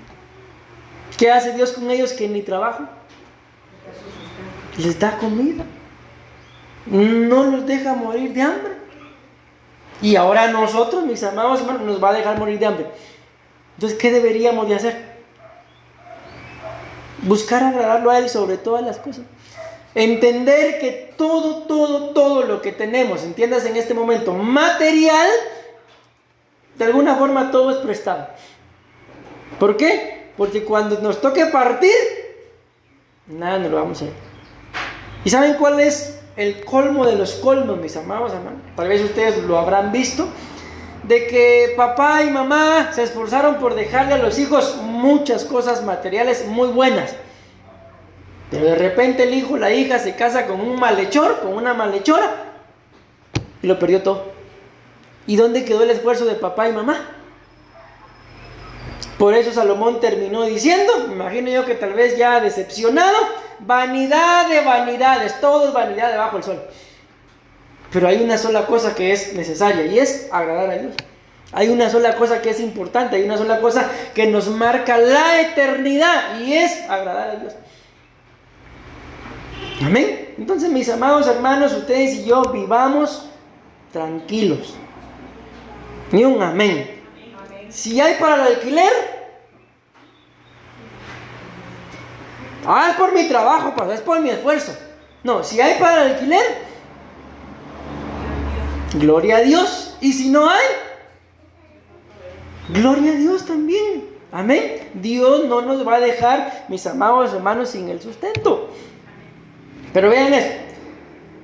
¿Qué hace Dios con ellos que ni trabajan? Les da comida. No los deja morir de hambre. Y ahora a nosotros, mis amados hermanos, nos va a dejar morir de hambre. Entonces, ¿qué deberíamos de hacer? Buscar agradarlo a Él sobre todas las cosas. Entender que todo lo que tenemos, entiendas en este momento, material, de alguna forma todo es prestado. ¿Por qué? Porque cuando nos toque partir, nada nos lo vamos a ir. ¿Y saben cuál es el colmo de los colmos, mis amados hermanos? Tal vez ustedes lo habrán visto, de que papá y mamá se esforzaron por dejarle a los hijos muchas cosas materiales muy buenas. Pero de repente el hijo, la hija se casa con un malhechor, con una malhechora, y lo perdió todo. ¿Y dónde quedó el esfuerzo de papá y mamá? Por eso Salomón terminó diciendo, me imagino yo que tal vez ya decepcionado, vanidad de vanidades, todo es vanidad debajo del sol. Pero hay una sola cosa que es necesaria y es agradar a Dios. Hay una sola cosa que es importante, hay una sola cosa que nos marca la eternidad y es agradar a Dios. Amén. Entonces, mis amados hermanos, ustedes y yo vivamos tranquilos. Ni un amén. Si hay para el alquiler, es por mi trabajo, es por mi esfuerzo. No, si hay para el alquiler, gloria a Dios. Y si no hay, gloria a Dios también. Amén. Dios no nos va a dejar, mis amados hermanos, sin el sustento. Pero vean esto.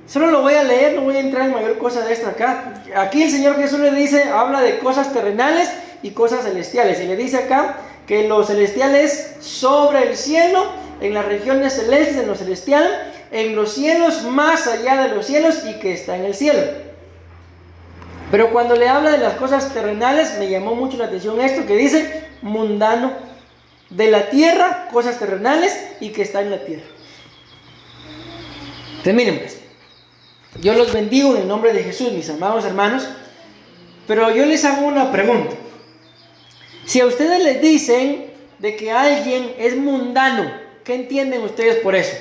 Solo lo voy a leer, no voy a entrar en mayor cosa de esto acá. Aquí el Señor Jesús le dice, habla de cosas terrenales y cosas celestiales. Y le dice acá que lo celestial es sobre el cielo, en las regiones celestes, en lo celestial, en los cielos, más allá de los cielos y que está en el cielo. Pero cuando le habla de las cosas terrenales, me llamó mucho la atención esto que dice mundano, de la tierra, cosas terrenales y que está en la tierra. Terminen pues. Yo los bendigo en el nombre de Jesús, mis amados hermanos, pero yo les hago una pregunta. Si a ustedes les dicen de que alguien es mundano, ¿qué entienden ustedes por eso?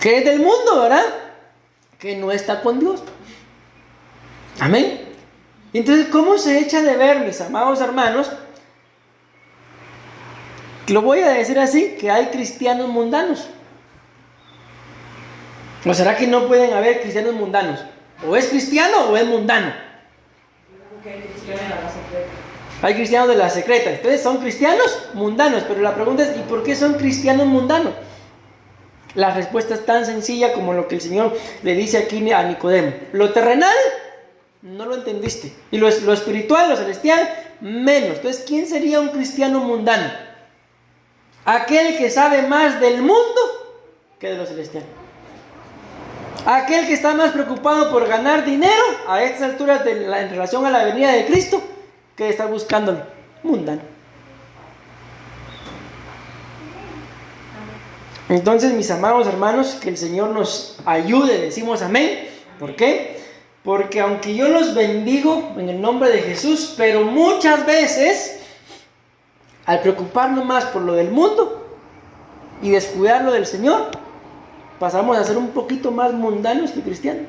Que es del mundo, ¿verdad? Que no está con Dios. Amén. Entonces, ¿cómo se echa de ver, mis amados hermanos? Lo voy a decir así, que hay cristianos mundanos. ¿O será que no pueden haber cristianos mundanos? O es cristiano o es mundano. Hay cristianos de la secreta. Entonces son cristianos mundanos. Pero la pregunta es, ¿y por qué son cristianos mundanos? La respuesta es tan sencilla como lo que el Señor le dice aquí a Nicodemo. Lo terrenal, no lo entendiste. Y lo espiritual, lo celestial, menos. Entonces, ¿quién sería un cristiano mundano? Aquel que sabe más del mundo que de lo celestial. Aquel que está más preocupado por ganar dinero a estas alturas en relación a la venida de Cristo que está buscándolo. Mundano. Entonces, mis amados hermanos, que el Señor nos ayude, decimos amén. ¿Por qué? Porque aunque yo los bendigo en el nombre de Jesús, pero muchas veces, al preocuparnos más por lo del mundo y descuidar lo del Señor, pasamos a ser un poquito más mundanos que cristianos.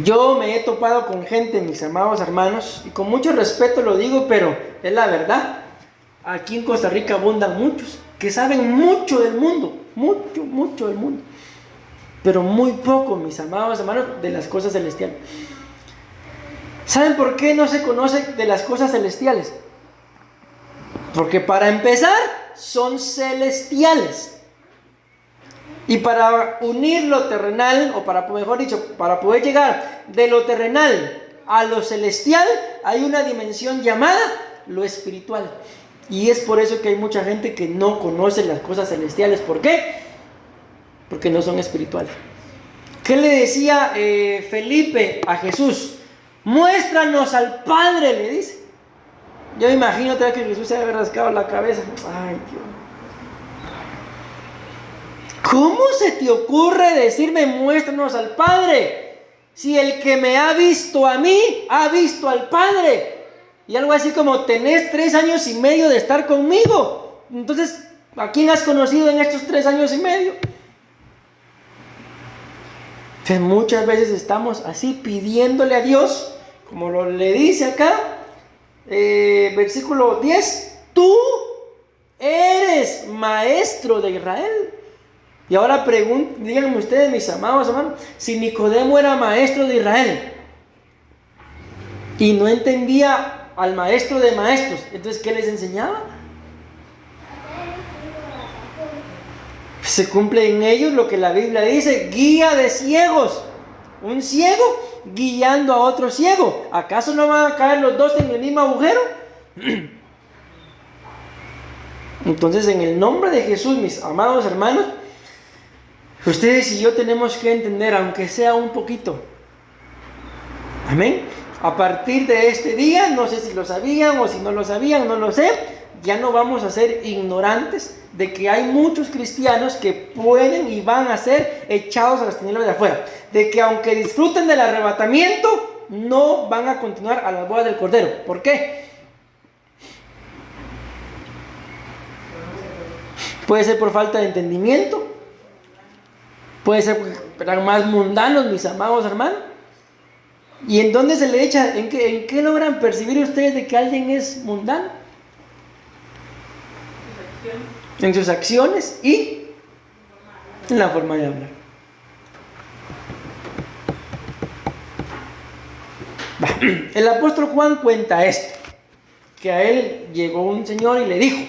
Yo me he topado con gente, mis amados hermanos, y con mucho respeto lo digo, pero es la verdad. Aquí en Costa Rica abundan muchos que saben mucho del mundo, mucho del mundo, pero muy poco, mis amados hermanos, de las cosas celestiales. ¿Saben por qué no se conoce de las cosas celestiales? Porque para empezar, son celestiales. Y para unir lo terrenal, o para, mejor dicho, para poder llegar de lo terrenal a lo celestial, hay una dimensión llamada lo espiritual. Y es por eso que hay mucha gente que no conoce las cosas celestiales. ¿Por qué? Porque no son espirituales. ¿Qué le decía Felipe a Jesús? Muéstranos al Padre, le dice. Yo me imagino otra vez que Jesús se había rascado la cabeza. Ay, Dios. ¿Cómo se te ocurre decirme muéstranos al Padre? Si el que me ha visto a mí, ha visto al Padre. Y algo así como, tenés 3 años y medio de estar conmigo. Entonces, ¿a quién has conocido en estos 3 años y medio? Entonces, muchas veces estamos así pidiéndole a Dios, como le dice acá, versículo 10, tú eres maestro de Israel. Y ahora díganme ustedes, mis amados hermanos, si Nicodemo era maestro de Israel y no entendía al maestro de maestros, entonces ¿qué les enseñaba? Se cumple en ellos lo que la Biblia dice, guía de ciegos. Un ciego guiando a otro ciego. ¿Acaso no van a caer los dos en el mismo agujero? Entonces, en el nombre de Jesús, mis amados hermanos, ustedes y yo tenemos que entender, aunque sea un poquito. Amén. A partir de este día, no sé si lo sabían o si no lo sabían, no lo sé, ya no vamos a ser ignorantes de que hay muchos cristianos que pueden y van a ser echados a las tinieblas de afuera. De que aunque disfruten del arrebatamiento, no van a continuar a las bodas del Cordero. ¿Por qué? Puede ser por falta de entendimiento. Puede ser porque eran más mundanos, mis amados hermanos. ¿Y en dónde se le echa? ¿En qué logran percibir ustedes de que alguien es mundano? En sus acciones y en la forma de hablar. El apóstol Juan cuenta esto, que a él llegó un señor y le dijo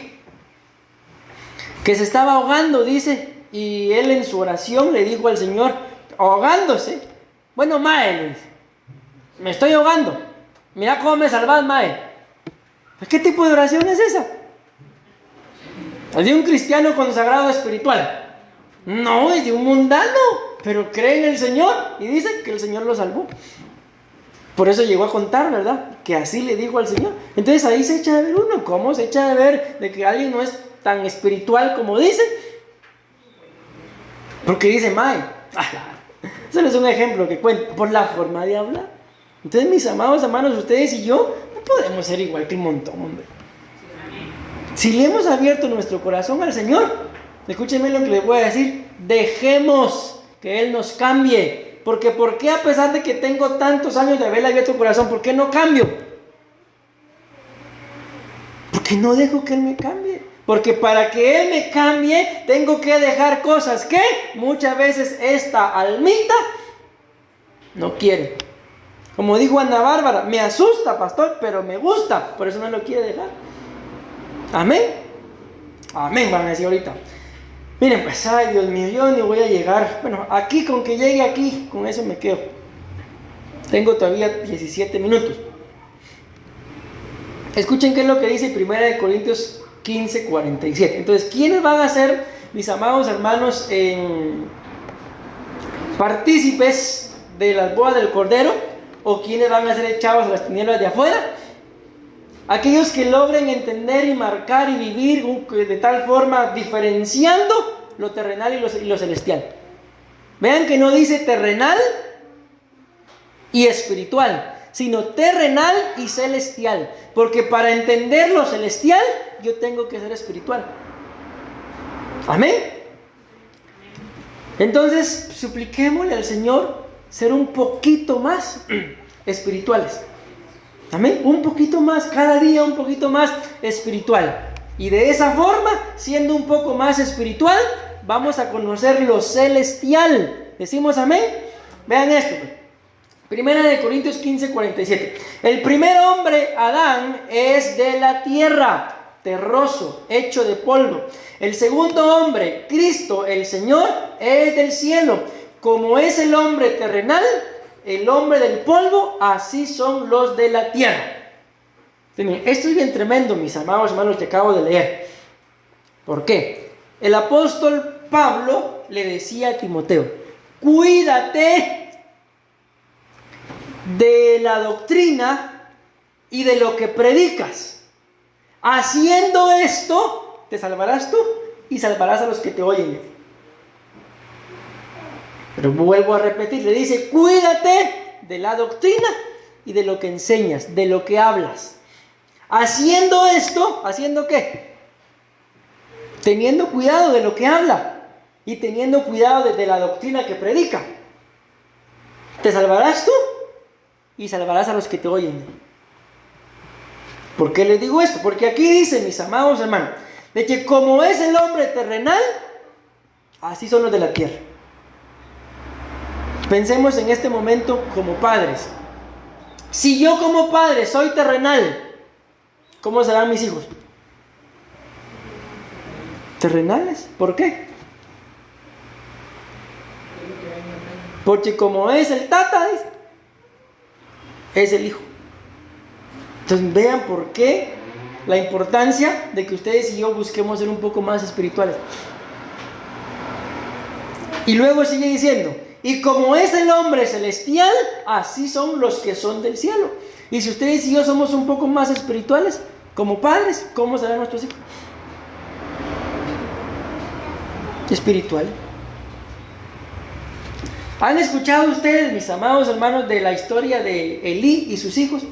que se estaba ahogando, dice, y él en su oración le dijo al Señor, ahogándose, bueno, mae, me estoy ahogando, mira cómo me salvas, mae. ¿Qué tipo de oración es esa? ¿Es de un cristiano consagrado espiritual? No, es de un mundano, pero cree en el Señor y dice que el Señor lo salvó. Por eso llegó a contar, ¿verdad? Que así le dijo al Señor. Entonces ahí se echa de ver uno. ¿Cómo se echa de ver de que alguien no es tan espiritual como dice? Porque dice, mae, eso es un ejemplo que cuento por la forma de hablar. Entonces, mis amados hermanos, ustedes y yo no podemos ser igual que un montón, hombre. Si le hemos abierto nuestro corazón al Señor, escúchenme lo que les voy a decir, dejemos que Él nos cambie. Porque ¿por qué a pesar de que tengo tantos años de haberle abierto el corazón, por qué no cambio? Porque no dejo que Él me cambie. Porque para que Él me cambie, tengo que dejar cosas que muchas veces esta almita no quiere. Como dijo Ana Bárbara, me asusta, pastor, pero me gusta, por eso no lo quiere dejar. Amén. Amén, van a decir ahorita. Miren, pues, ay, Dios mío, yo ni voy a llegar. Bueno, aquí, con que llegue aquí, con eso me quedo. Tengo todavía 17 minutos. Escuchen qué es lo que dice 1 Corintios 15, 47. Entonces, ¿quiénes van a ser, mis amados hermanos, partícipes de las bodas del Cordero? ¿O quiénes van a ser echados a las tinieblas de afuera? Aquellos que logren entender y marcar y vivir de tal forma diferenciando lo terrenal y lo celestial. Vean que no dice terrenal y espiritual, sino terrenal y celestial. Porque para entender lo celestial, yo tengo que ser espiritual. Amén. Entonces, supliquémosle al Señor ser un poquito más espirituales. Amén. Un poquito más, cada día un poquito más espiritual. Y de esa forma, siendo un poco más espiritual, vamos a conocer lo celestial. ¿Decimos amén? Vean esto. 1 Corintios 15, 47. El primer hombre, Adán, es de la tierra, terroso, hecho de polvo. El segundo hombre, Cristo, el Señor, es del cielo. Como es el hombre terrenal, el hombre del polvo, así son los de la tierra. Esto es bien tremendo, mis amados hermanos, que acabo de leer. ¿Por qué? El apóstol Pablo le decía a Timoteo, cuídate de la doctrina y de lo que predicas. Haciendo esto, te salvarás tú y salvarás a los que te oyen. Pero vuelvo a repetir, le dice, cuídate de la doctrina y de lo que enseñas, de lo que hablas. Haciendo esto, ¿haciendo qué? Teniendo cuidado de lo que habla y teniendo cuidado de la doctrina que predica. Te salvarás tú y salvarás a los que te oyen. ¿Por qué les digo esto? Porque aquí dice, mis amados hermanos, de que como es el hombre terrenal, así son los de la tierra. Pensemos en este momento como padres. Si yo como padre soy terrenal, ¿cómo serán mis hijos? Terrenales. ¿Por qué? Porque como es el tata, es el hijo. Entonces vean por qué la importancia de que ustedes y yo busquemos ser un poco más espirituales. Y luego sigue diciendo, y como es el hombre celestial, así son los que son del cielo. Y si ustedes y yo somos un poco más espirituales, como padres, ¿cómo serán nuestros hijos? Espiritual. ¿Han escuchado ustedes, mis amados hermanos, de la historia de Elí y sus hijos?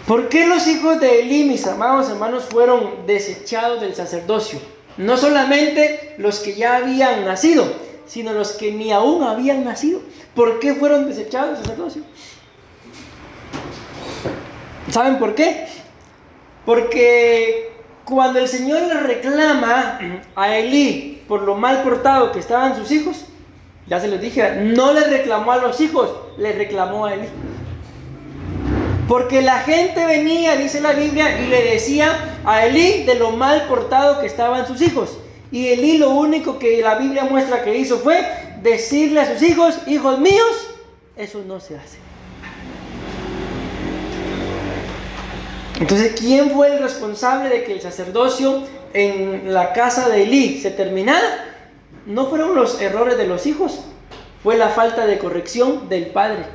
¿Por qué los hijos de Elí, mis amados hermanos, fueron desechados del sacerdocio? No solamente los que ya habían nacido, sino los que ni aún habían nacido. ¿Por qué fueron desechados del sacerdocio? ¿Saben por qué? Porque cuando el Señor le reclama a Elí por lo mal portado que estaban sus hijos, ya se les dije, no le reclamó a los hijos, le reclamó a Elí. Porque la gente venía, dice la Biblia, y le decía a Elí de lo mal portado que estaban sus hijos. Y Elí lo único que la Biblia muestra que hizo fue decirle a sus hijos, hijos míos, eso no se hace. Entonces, ¿quién fue el responsable de que el sacerdocio en la casa de Elí se terminara? No fueron los errores de los hijos, fue la falta de corrección del padre.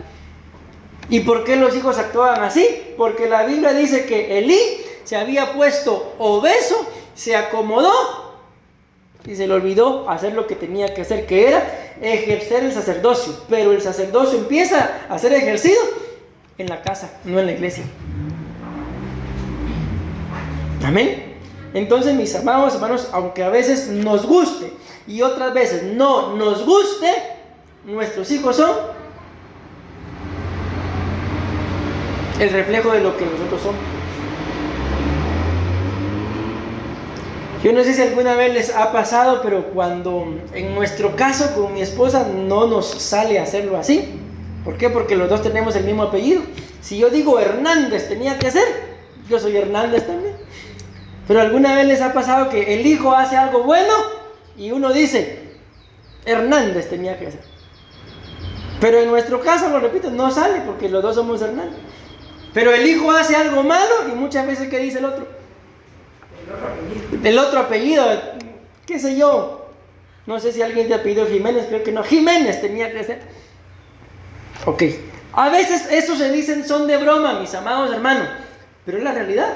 ¿Y por qué los hijos actuaban así? Porque la Biblia dice que Elí se había puesto obeso, se acomodó y se le olvidó hacer lo que tenía que hacer, que era ejercer el sacerdocio. Pero el sacerdocio empieza a ser ejercido en la casa, no en la iglesia. Amén. Entonces, mis amados hermanos, aunque a veces nos guste y otras veces no nos guste, nuestros hijos son el reflejo de lo que nosotros somos. Yo no sé si alguna vez les ha pasado, pero cuando en nuestro caso con mi esposa no nos sale hacerlo así. ¿Por qué? Porque los dos tenemos el mismo apellido. Si yo digo Hernández tenía que hacer, yo soy Hernández también. Pero alguna vez les ha pasado que el hijo hace algo bueno y uno dice Hernández tenía que hacer. Pero en nuestro caso, lo repito, no sale porque los dos somos Hernández. Pero el hijo hace algo malo y muchas veces, ¿qué dice el otro? El otro apellido, qué sé yo. No sé si alguien de apellido Jiménez, creo que no. Jiménez tenía que ser. Ok. A veces eso se dicen son de broma, mis amados hermanos. Pero es la realidad.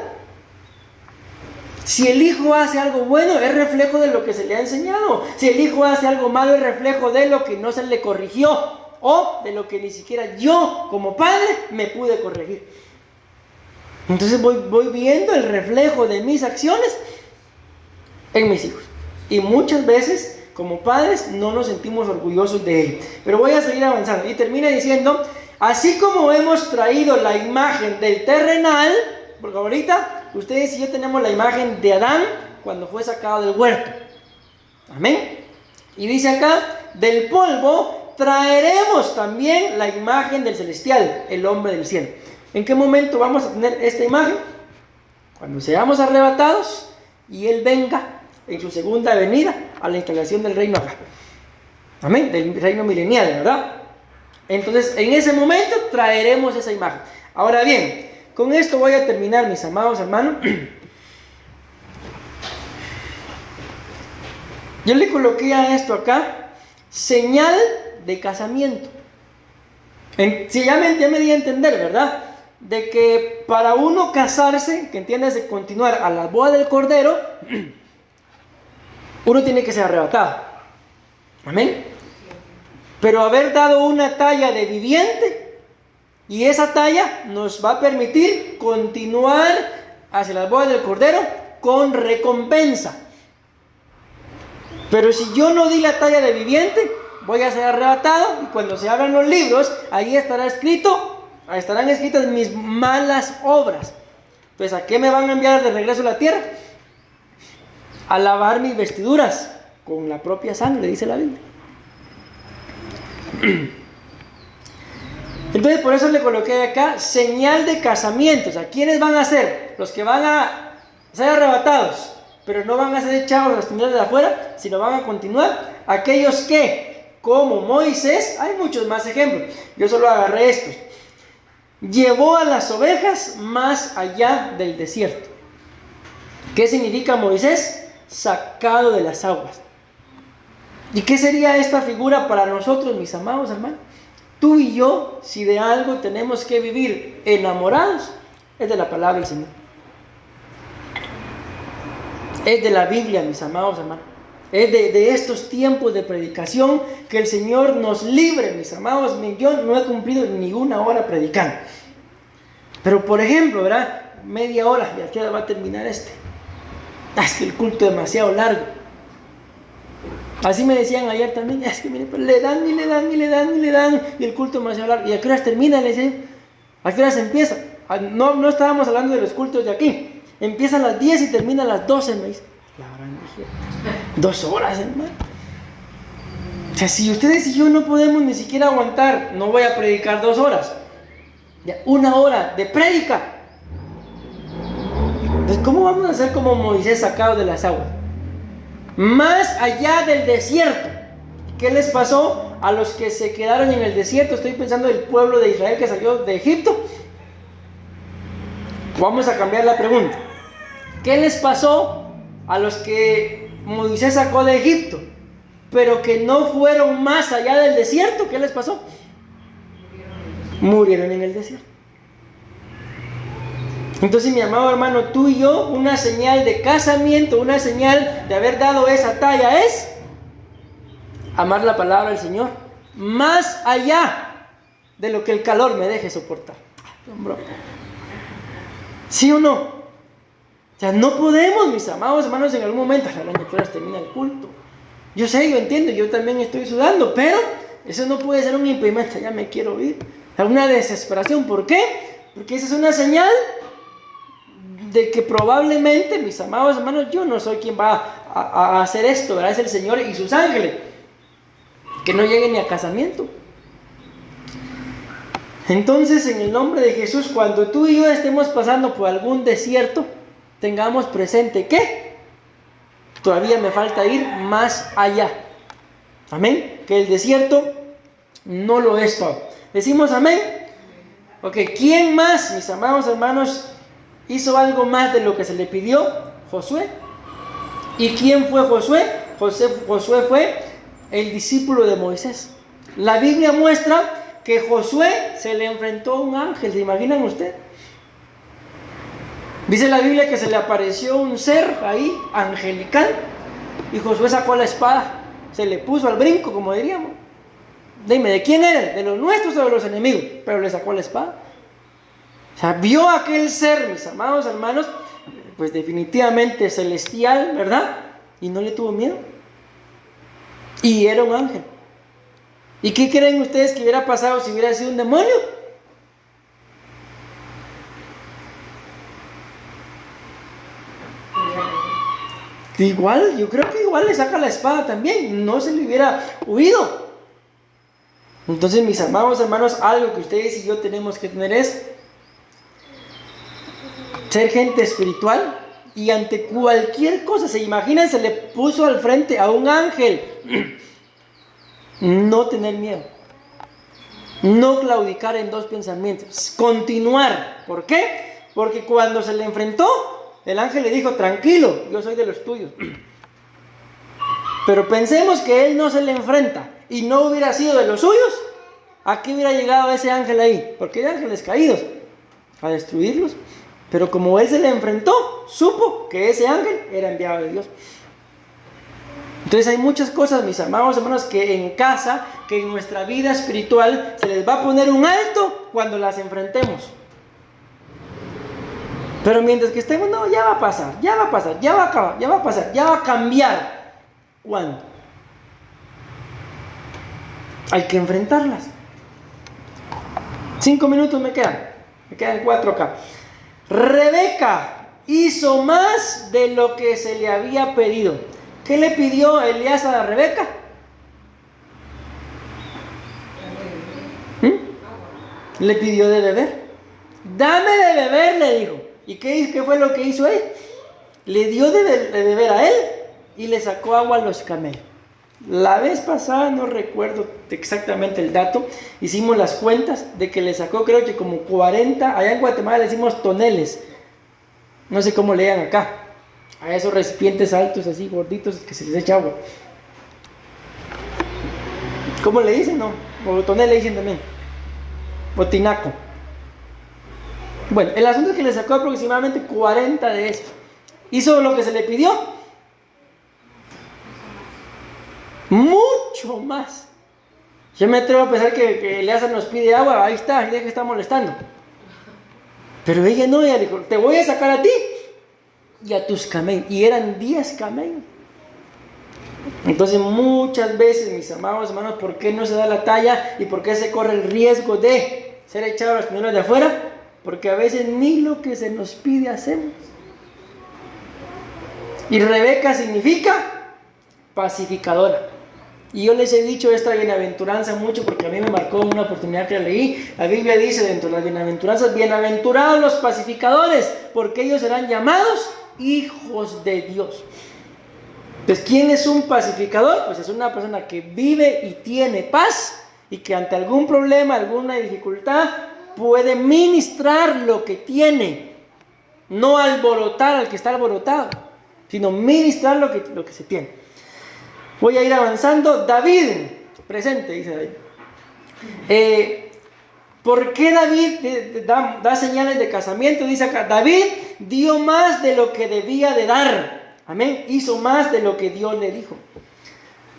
Si el hijo hace algo bueno, es reflejo de lo que se le ha enseñado. Si el hijo hace algo malo, es reflejo de lo que no se le corrigió. O de lo que ni siquiera yo, como padre, me pude corregir. Entonces voy viendo el reflejo de mis acciones en mis hijos. Y muchas veces, como padres, no nos sentimos orgullosos de él. Pero voy a seguir avanzando. Y termina diciendo, así como hemos traído la imagen del terrenal, porque ahorita ustedes y yo tenemos la imagen de Adán cuando fue sacado del huerto. Amén. Y dice acá, del polvo traeremos también la imagen del celestial, el hombre del cielo. ¿En qué momento vamos a tener esta imagen? Cuando seamos arrebatados y Él venga en su segunda venida a la instalación del reino acá. Amén, del reino milenial, ¿verdad? Entonces, en ese momento traeremos esa imagen. Ahora bien, con esto voy a terminar, mis amados hermanos. Yo le coloqué a esto acá, señal de casamiento. Si ya me di a entender, ¿verdad? De que para uno casarse, que entiendes de continuar a la boda del Cordero, uno tiene que ser arrebatado. Amén. Pero haber dado una talla de viviente, y esa talla nos va a permitir continuar hacia las bodas del Cordero con recompensa. Pero si yo no di la talla de viviente, voy a ser arrebatado, y cuando se abran los libros, ahí estarán escritas mis malas obras. Entonces, ¿a qué me van a enviar de regreso a la tierra? A lavar mis vestiduras con la propia sangre, dice la Biblia. Entonces, por eso le coloqué acá señal de casamiento. O sea, ¿quiénes van a ser? Los que van a ser arrebatados, pero no van a ser echados a las tinieblas de afuera, sino van a continuar. Aquellos que, como Moisés, hay muchos más ejemplos, yo solo agarré estos, llevó a las ovejas más allá del desierto. ¿Qué significa Moisés? Sacado de las aguas. ¿Y qué sería esta figura para nosotros, mis amados hermanos? Tú y yo, si de algo tenemos que vivir enamorados, es de la palabra del Señor. Es de la Biblia, mis amados hermanos. Es de estos tiempos de predicación que el Señor nos libre, mis amados. Yo no he cumplido ni una hora predicando. Pero por ejemplo, ¿verdad? Media hora, ¿y a qué hora va a terminar este? Es que el culto es demasiado largo. Así me decían ayer también, es que mire, pues le dan, y el culto es demasiado largo. ¿Y a qué horas termina? Le decía, ¿a qué horas empieza? No estábamos hablando de los cultos de aquí. Empiezan a las 10 y termina a las 12, me dice. La gran dije, 2 horas, hermano. O sea, si ustedes y yo no podemos ni siquiera aguantar, no voy a predicar 2 horas. Ya, 1 hora de prédica. Entonces, ¿cómo vamos a hacer como Moisés sacado de las aguas? Más allá del desierto. ¿Qué les pasó a los que se quedaron en el desierto? Estoy pensando en el pueblo de Israel que salió de Egipto. Vamos a cambiar la pregunta. ¿Qué les pasó a los que Moisés sacó de Egipto, pero que no fueron más allá del desierto? ¿Qué les pasó? Murieron en el desierto. Entonces, mi amado hermano, tú y yo, una señal de casamiento, una señal de haber dado esa talla es amar la palabra del Señor más allá de lo que el calor me deje soportar. ¿Sí o no? O sea, no podemos, mis amados hermanos, en algún momento, a las 8 horas termina el culto. Yo sé, yo entiendo, yo también estoy sudando, pero eso no puede ser un impedimento. Ya me quiero ir. Es una desesperación. ¿Por qué? Porque esa es una señal de que probablemente, mis amados hermanos, yo no soy quien va a hacer esto, ¿verdad? Es el Señor y sus ángeles. Que no lleguen ni a casamiento. Entonces, en el nombre de Jesús, cuando tú y yo estemos pasando por algún desierto, tengamos presente que todavía me falta ir más allá. Amén. Que el desierto no lo es todo. ¿Decimos amén? Ok, ¿quién más, mis amados hermanos, hizo algo más de lo que se le pidió? Josué. ¿Y quién fue Josué? Josué fue el discípulo de Moisés. La Biblia muestra que Josué se le enfrentó a un ángel. ¿Se imaginan ustedes? Dice la Biblia que se le apareció un ser ahí, angelical, y Josué sacó la espada, se le puso al brinco, como diríamos. Dime, ¿de quién era? ¿De los nuestros o de los enemigos? Pero le sacó la espada. O sea, vio a aquel ser, mis amados hermanos, pues definitivamente celestial, ¿verdad? Y no le tuvo miedo. Y era un ángel. ¿Y qué creen ustedes que hubiera pasado si hubiera sido un demonio? Igual, yo creo que igual le saca la espada también, no se le hubiera huido. Entonces, mis amados hermanos, algo que ustedes y yo tenemos que tener es ser gente espiritual y ante cualquier cosa, se imaginan, se le puso al frente a un ángel. No tener miedo, no claudicar en 2 pensamientos, continuar. ¿Por qué? Porque cuando se le enfrentó, el ángel le dijo, tranquilo, yo soy de los tuyos. Pero pensemos que él no se le enfrenta y no hubiera sido de los suyos, ¿a qué hubiera llegado ese ángel ahí? Porque hay ángeles caídos, a destruirlos. Pero como él se le enfrentó, supo que ese ángel era enviado de Dios. Entonces hay muchas cosas, mis amados hermanos, que en casa, que en nuestra vida espiritual se les va a poner un alto cuando las enfrentemos. Pero mientras que estemos, no, ya va a pasar, ya va a pasar, ya va a acabar, ya va a pasar, ya va a cambiar. ¿Cuándo? Hay que enfrentarlas. 5 minutos me quedan 4 acá. Rebeca hizo más de lo que se le había pedido. ¿Qué le pidió Eliezer a Rebeca? Le pidió de beber. Dame de beber, le dijo. ¿Y qué fue lo que hizo él? Le dio de beber a él y le sacó agua a los camellos. La vez pasada, no recuerdo exactamente el dato, hicimos las cuentas de que le sacó, creo que como 40, allá en Guatemala le decimos toneles, no sé cómo le llaman acá, a esos recipientes altos así, gorditos, que se les echa agua. ¿Cómo le dicen? No, o tonel le dicen también, o tinaco. Bueno, el asunto es que le sacó aproximadamente 40 de estos. Hizo lo que se le pidió. Mucho más. Yo me atrevo a pensar que Eliezer nos pide agua, ahí está, ya que está molestando. Pero ella no, ella dijo, te voy a sacar a ti y a tus camellos. Y eran 10 camellos. Entonces muchas veces, mis amados hermanos, ¿por qué no se da la talla y por qué se corre el riesgo de ser echado a las tinieblas de afuera? Porque a veces ni lo que se nos pide hacemos. Y Rebeca significa pacificadora. Y yo les he dicho esta bienaventuranza mucho porque a mí me marcó una oportunidad que la leí. La Biblia dice dentro de las bienaventuranzas: bienaventurados los pacificadores, porque ellos serán llamados hijos de Dios. Entonces, ¿quién es un pacificador? Pues es una persona que vive y tiene paz y que ante algún problema, alguna dificultad, puede ministrar lo que tiene. No alborotar al que está alborotado, sino ministrar lo que se tiene. Voy a ir avanzando. David, presente, dice David. ¿Por qué David da señales de casamiento? Dice acá, David dio más de lo que debía de dar. Amén. Hizo más de lo que Dios le dijo.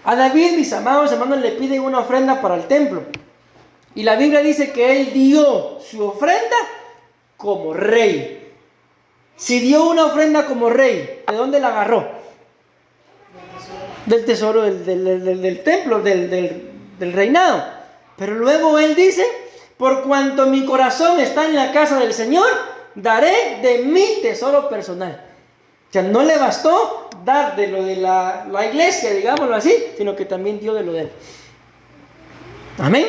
A David, mis amados hermanos, le piden una ofrenda para el templo. Y la Biblia dice que él dio su ofrenda como rey. Si dio una ofrenda como rey, ¿de dónde la agarró? Del tesoro del templo, del reinado. Pero luego él dice: por cuanto mi corazón está en la casa del Señor, daré de mi tesoro personal. O sea, no le bastó dar de lo de la iglesia, digámoslo así, sino que también dio de lo de él. Amén.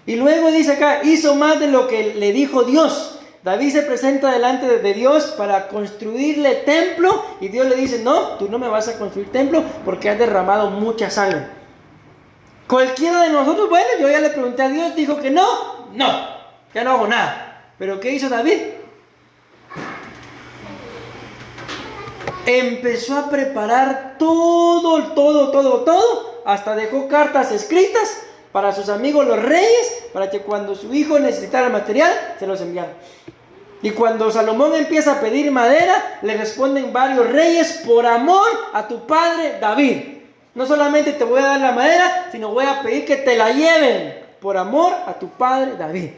Y luego dice acá, hizo más de lo que le dijo Dios. David se presenta delante de Dios para construirle templo, y Dios le dice: no, tú no me vas a construir templo porque has derramado mucha sangre. Cualquiera de nosotros, bueno, yo ya le pregunté a Dios, dijo que no, ya no hago nada. Pero ¿qué hizo David? Empezó a preparar todo, hasta dejó cartas escritas para sus amigos los reyes, para que cuando su hijo necesitara material, se los enviara. Y cuando Salomón empieza a pedir madera, le responden varios reyes: por amor a tu padre David. No solamente te voy a dar la madera, sino voy a pedir que te la lleven, por amor a tu padre David.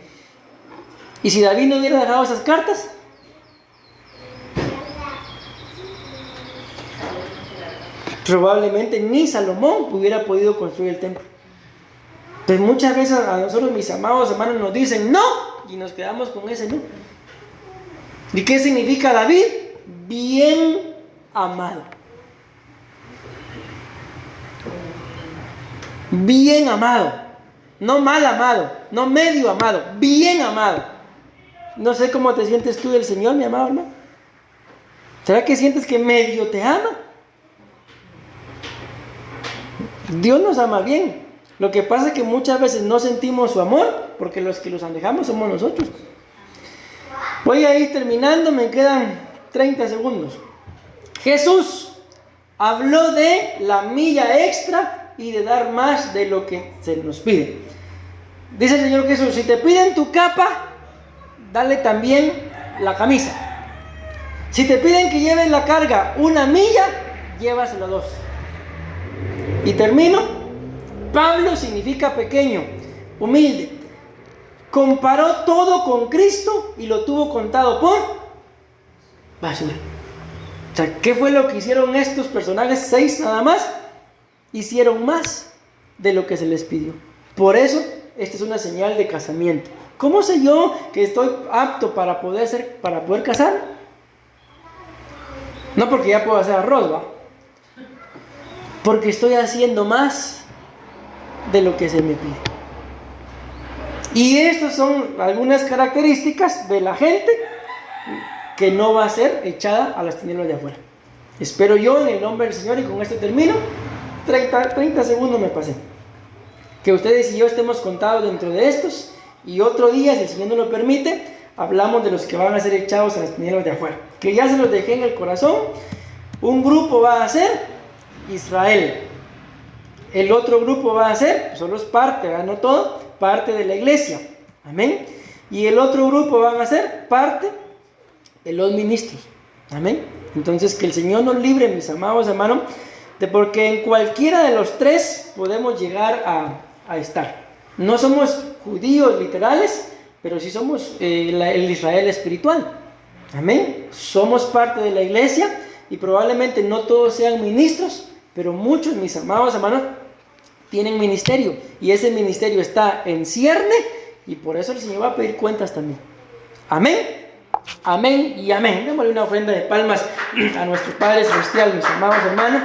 Y si David no hubiera dejado esas cartas, probablemente ni Salomón hubiera podido construir el templo. Pues muchas veces a nosotros, mis amados hermanos, nos dicen no, y nos quedamos con ese no. ¿Y qué significa David? Bien amado. Bien amado. No mal amado, no medio amado, bien amado. No sé cómo te sientes tú del Señor, mi amado hermano. ¿Será que sientes que medio te ama? Dios nos ama bien. Lo que pasa es que muchas veces no sentimos su amor, porque los que los alejamos somos nosotros. Voy a ir terminando, me quedan 30 segundos. Jesús habló de la milla extra y de dar más de lo que se nos pide. Dice el Señor Jesús: si te piden tu capa, dale también la camisa. Si te piden que lleves la carga 1 milla, llévaselo 2. Y termino. Pablo significa pequeño, humilde. Comparó todo con Cristo y lo tuvo contado por basura. O sea, ¿qué fue lo que hicieron estos personajes? 6 nada más. Hicieron más de lo que se les pidió. Por eso, esta es una señal de casamiento. ¿Cómo sé yo que estoy apto para poder casar? No porque ya puedo hacer arroz, ¿va? Porque estoy haciendo más de lo que se me pide. Y estas son algunas características de la gente que no va a ser echada a las tinieblas de afuera. Espero yo en el nombre del Señor, y con esto termino. 30 segundos me pasé. Que ustedes y yo estemos contados dentro de estos, y otro día, si el Señor nos lo permite, hablamos de los que van a ser echados a las tinieblas de afuera. Que ya se los dejé en el corazón. Un grupo va a ser Israel. El otro grupo va a ser, solo es parte, ¿verdad? No todo, parte de la iglesia. Amén. Y el otro grupo van a ser parte de los ministros. Amén. Entonces, que el Señor nos libre, mis amados hermanos, de porque en cualquiera de los tres podemos llegar a estar. No somos judíos literales, pero sí somos el Israel espiritual. Amén. Somos parte de la iglesia y probablemente no todos sean ministros, pero muchos, mis amados hermanos, tienen ministerio, y ese ministerio está en cierne, y por eso el Señor va a pedir cuentas también. Amén, amén y amén. Démosle una ofrenda de palmas a nuestro Padre Celestial, mis amados hermanos.